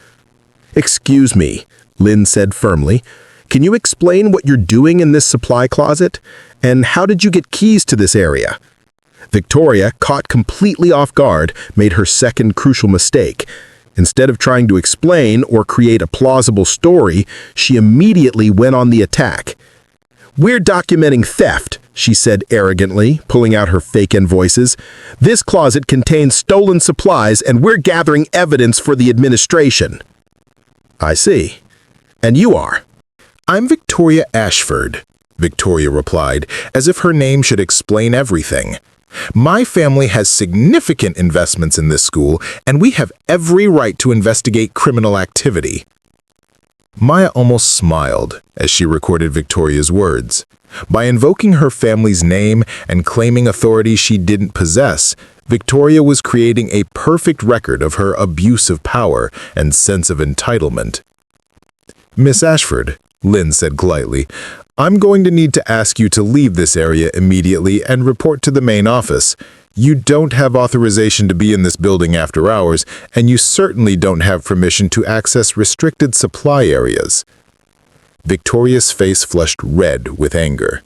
"Excuse me," Lin said firmly. "Can you explain what you're doing in this supply closet? And how did you get keys to this area?" Victoria, caught completely off guard, made her second crucial mistake. Instead of trying to explain or create a plausible story, she immediately went on the attack. "We're documenting theft," she said arrogantly, pulling out her fake invoices. "This closet contains stolen supplies, and we're gathering evidence for the administration." "I see. And you are?" "I'm Victoria Ashford," Victoria replied, as if her name should explain everything. "My family has significant investments in this school, and we have every right to investigate criminal activity." Maya almost smiled as she recorded Victoria's words. By invoking her family's name and claiming authority she didn't possess, Victoria was creating a perfect record of her abuse of power and sense of entitlement. "Miss Ashford," Lin said politely, "I'm going to need to ask you to leave this area immediately and report to the main office. You don't have authorization to be in this building after hours, and you certainly don't have permission to access restricted supply areas." Victoria's face flushed red with anger.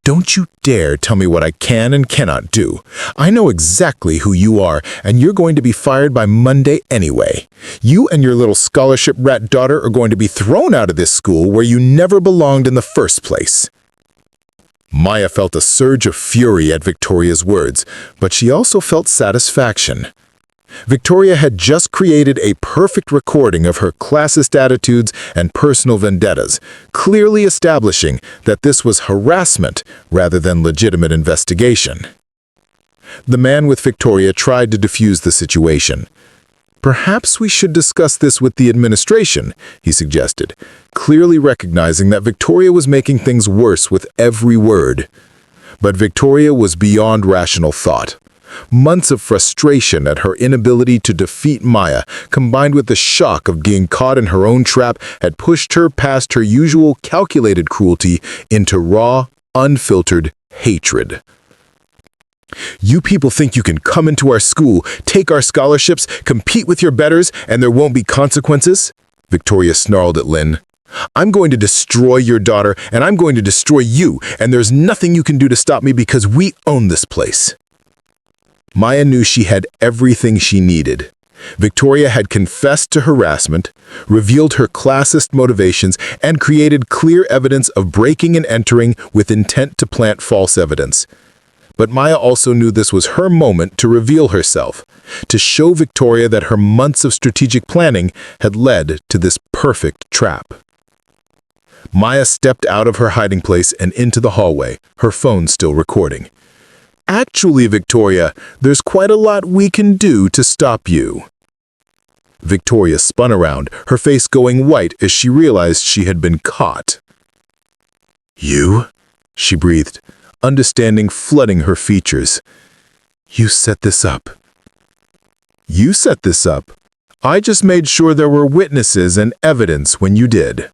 "Don't you dare tell me what I can and cannot do. I know exactly who you are, and you're going to be fired by Monday anyway. You and your little scholarship rat daughter are going to be thrown out of this school where you never belonged in the first place." Maya felt a surge of fury at Victoria's words, but she also felt satisfaction. Victoria had just created a perfect recording of her classist attitudes and personal vendettas, clearly establishing that this was harassment rather than legitimate investigation. The man with Victoria tried to defuse the situation. "Perhaps we should discuss this with the administration," he suggested, clearly recognizing that Victoria was making things worse with every word. But Victoria was beyond rational thought. Months of frustration at her inability to defeat Maya, combined with the shock of being caught in her own trap, had pushed her past her usual calculated cruelty into raw, unfiltered hatred. "You people think you can come into our school, take our scholarships, compete with your betters, and there won't be consequences?" Victoria snarled at Lin. "I'm going to destroy your daughter, and I'm going to destroy you, and there's nothing you can do to stop me because we own this place." Maya knew she had everything she needed. Victoria had confessed to harassment, revealed her classist motivations, and created clear evidence of breaking and entering with intent to plant false evidence. But Maya also knew this was her moment to reveal herself, to show Victoria that her months of strategic planning had led to this perfect trap. Maya stepped out of her hiding place and into the hallway, her phone still recording. "Actually, Victoria, there's quite a lot we can do to stop you." Victoria spun around, her face going white as she realized she had been caught. "You?" she breathed, understanding flooding her features. "You set this up." "You set this up. I just made sure there were witnesses and evidence when you did."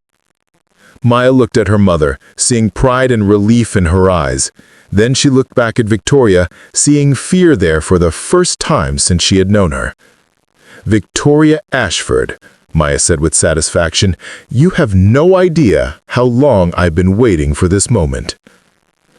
Maya looked at her mother, seeing pride and relief in her eyes. Then she looked back at Victoria, seeing fear there for the first time since she had known her. "Victoria Ashford," Maya said with satisfaction, "you have no idea how long I've been waiting for this moment."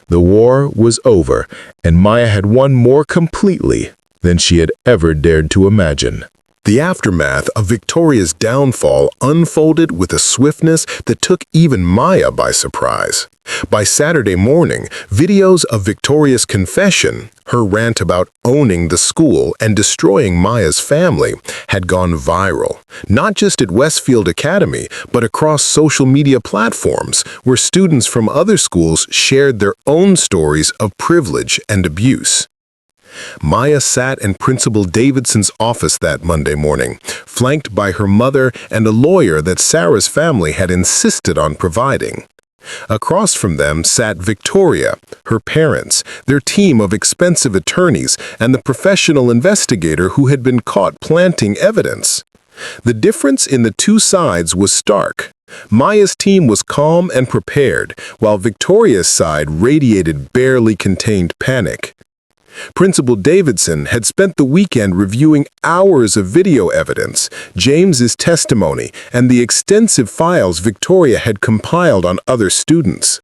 The war was over, and Maya had won more completely than she had ever dared to imagine. The aftermath of Victoria's downfall unfolded with a swiftness that took even Maya by surprise. By Saturday morning, videos of Victoria's confession, her rant about owning the school and destroying Maya's family, had gone viral, not just at Westfield Academy, but across social media platforms where students from other schools shared their own stories of privilege and abuse. Maya sat in Principal Davidson's office that Monday morning, flanked by her mother and a lawyer that Sarah's family had insisted on providing. Across from them sat Victoria, her parents, their team of expensive attorneys, and the professional investigator who had been caught planting evidence. The difference in the two sides was stark. Maya's team was calm and prepared, while Victoria's side radiated barely contained panic. Principal Davidson had spent the weekend reviewing hours of video evidence, James's testimony, and the extensive files Victoria had compiled on other students.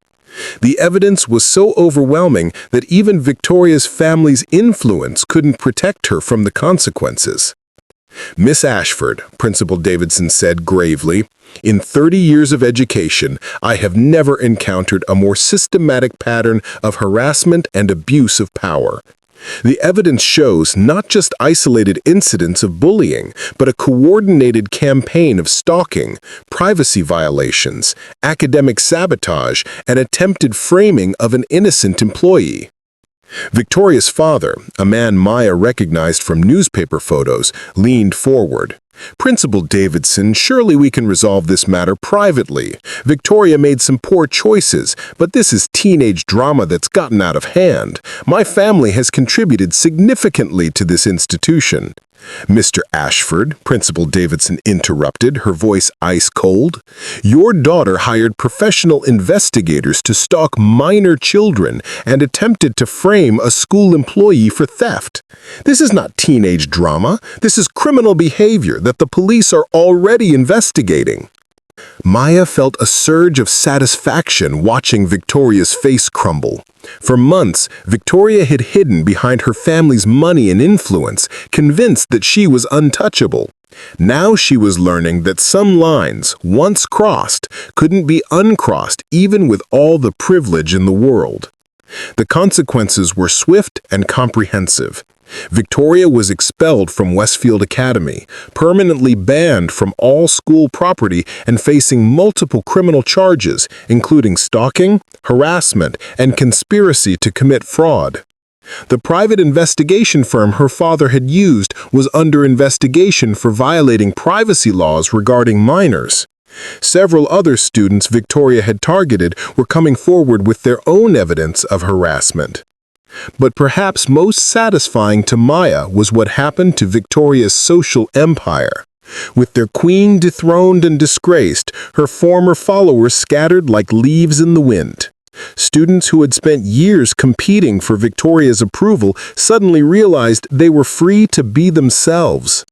The evidence was so overwhelming that even Victoria's family's influence couldn't protect her from the consequences. "Miss Ashford," Principal Davidson said gravely, "in 30 years of education, I have never encountered a more systematic pattern of harassment and abuse of power. The evidence shows not just isolated incidents of bullying, but a coordinated campaign of stalking, privacy violations, academic sabotage, and attempted framing of an innocent employee." Victoria's father, a man Maya recognized from newspaper photos, leaned forward. "Principal Davidson, surely we can resolve this matter privately. Victoria made some poor choices, but this is teenage drama that's gotten out of hand. My family has contributed significantly to this institution." "Mr. Ashford," Principal Davidson interrupted, her voice ice-cold, "your daughter hired professional investigators to stalk minor children and attempted to frame a school employee for theft. This is not teenage drama. This is criminal behavior that the police are already investigating." Maya felt a surge of satisfaction watching Victoria's face crumble. For months, Victoria had hidden behind her family's money and influence, convinced that she was untouchable. Now she was learning that some lines, once crossed, couldn't be uncrossed even with all the privilege in the world. The consequences were swift and comprehensive. Victoria was expelled from Westfield Academy, permanently banned from all school property and facing multiple criminal charges, including stalking, harassment, and conspiracy to commit fraud. The private investigation firm her father had used was under investigation for violating privacy laws regarding minors. Several other students Victoria had targeted were coming forward with their own evidence of harassment. But perhaps most satisfying to Maya was what happened to Victoria's social empire. With their queen dethroned and disgraced, her former followers scattered like leaves in the wind. Students who had spent years competing for Victoria's approval suddenly realized they were free to be themselves.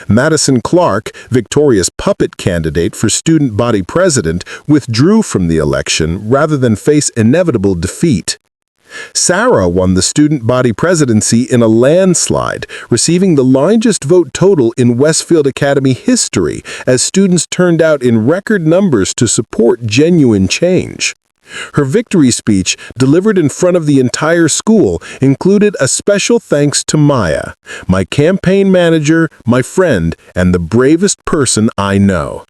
Madison Clark, Victoria's puppet candidate for student body president, withdrew from the election rather than face inevitable defeat. Sarah won the student body presidency in a landslide, receiving the largest vote total in Westfield Academy history as students turned out in record numbers to support genuine change. Her victory speech, delivered in front of the entire school, included a special thanks to Maya, "my campaign manager, my friend, and the bravest person I know."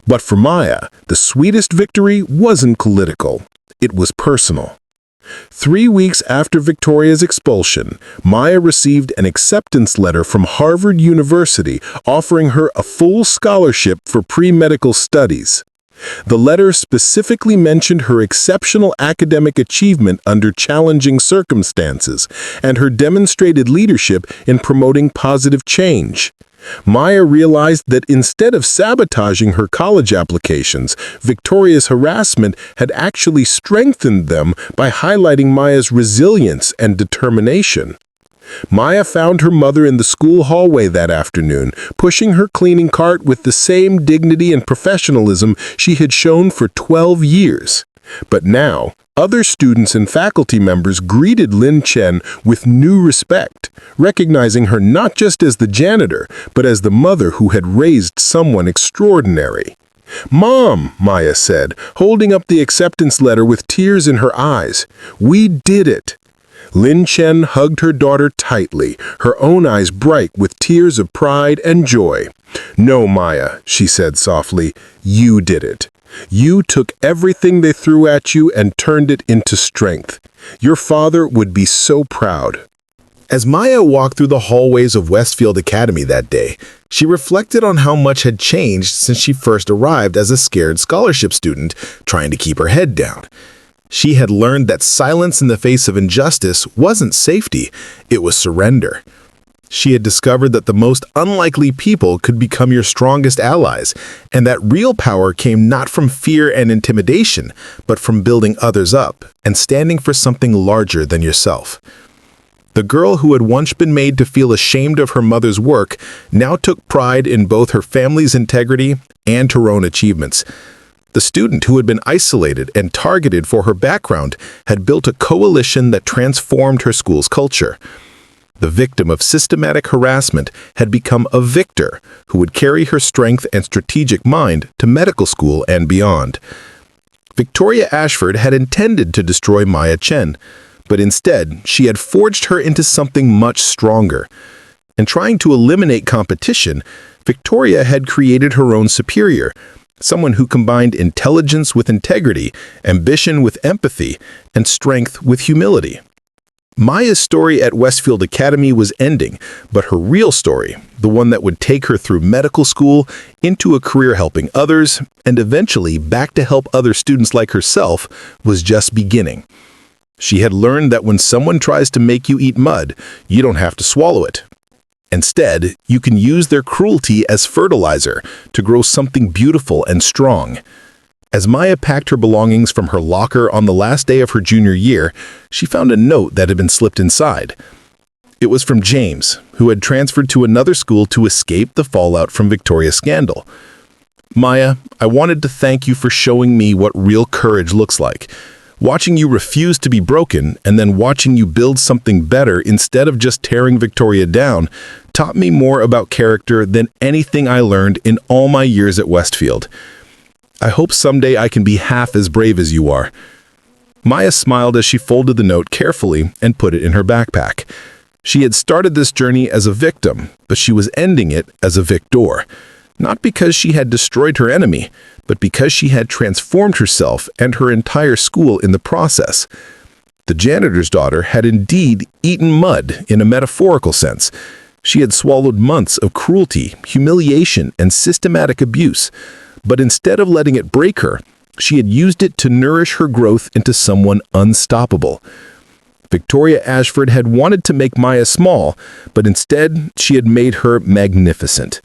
But for Maya, the sweetest victory wasn't political. It was personal. 3 weeks after Victoria's expulsion, Maya received an acceptance letter from Harvard University offering her a full scholarship for pre-medical studies. The letter specifically mentioned her exceptional academic achievement under challenging circumstances and her demonstrated leadership in promoting positive change. Maya realized that instead of sabotaging her college applications, Victoria's harassment had actually strengthened them by highlighting Maya's resilience and determination. Maya found her mother in the school hallway that afternoon, pushing her cleaning cart with the same dignity and professionalism she had shown for 12 years. But now, other students and faculty members greeted Lin Chen with new respect, recognizing her not just as the janitor, but as the mother who had raised someone extraordinary. "Mom," Maya said, holding up the acceptance letter with tears in her eyes, "we did it." Lin Chen hugged her daughter tightly, her own eyes bright with tears of pride and joy. "No, Maya," she said softly, "you did it. You took everything they threw at you and turned it into strength. Your father would be so proud." As Maya walked through the hallways of Westfield Academy that day, she reflected on how much had changed since she first arrived as a scared scholarship student, trying to keep her head down. She had learned that silence in the face of injustice wasn't safety, it was surrender. She had discovered that the most unlikely people could become your strongest allies, and that real power came not from fear and intimidation, but from building others up and standing for something larger than yourself. The girl who had once been made to feel ashamed of her mother's work now took pride in both her family's integrity and her own achievements. The student who had been isolated and targeted for her background had built a coalition that transformed her school's culture. The victim of systematic harassment had become a victor who would carry her strength and strategic mind to medical school and beyond. Victoria Ashford had intended to destroy Maya Chen, but instead she had forged her into something much stronger. In trying to eliminate competition, Victoria had created her own superior, someone who combined intelligence with integrity, ambition with empathy, and strength with humility. Maya's story at Westfield Academy was ending, but her real story, the one that would take her through medical school, into a career helping others, and eventually back to help other students like herself, was just beginning. She had learned that when someone tries to make you eat mud, you don't have to swallow it. Instead, you can use their cruelty as fertilizer to grow something beautiful and strong. As Maya packed her belongings from her locker on the last day of her junior year, she found a note that had been slipped inside. It was from James, who had transferred to another school to escape the fallout from Victoria's scandal. Maya, I wanted to thank you for showing me what real courage looks like. Watching you refuse to be broken and then watching you build something better instead of just tearing Victoria down taught me more about character than anything I learned in all my years at Westfield. I hope someday I can be half as brave as you are. Maya smiled as she folded the note carefully and put it in her backpack. She had started this journey as a victim, but she was ending it as a victor. Not because she had destroyed her enemy, but because she had transformed herself and her entire school in the process. The janitor's daughter had indeed eaten mud in a metaphorical sense. She had swallowed months of cruelty, humiliation, and systematic abuse. But instead of letting it break her, she had used it to nourish her growth into someone unstoppable. Victoria Ashford had wanted to make Maya small, but instead she had made her magnificent.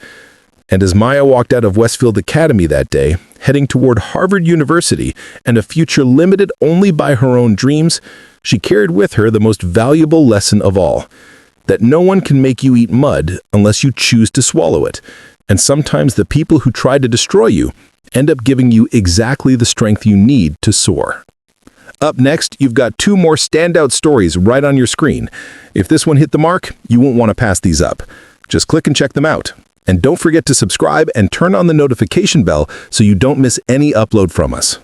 And as Maya walked out of Westfield Academy that day, heading toward Harvard University and a future limited only by her own dreams, she carried with her the most valuable lesson of all, that no one can make you eat mud unless you choose to swallow it. And sometimes the people who try to destroy you end up giving you exactly the strength you need to soar. Up next, you've got 2 more standout stories right on your screen. If this one hit the mark, you won't want to pass these up. Just click and check them out. And don't forget to subscribe and turn on the notification bell so you don't miss any upload from us.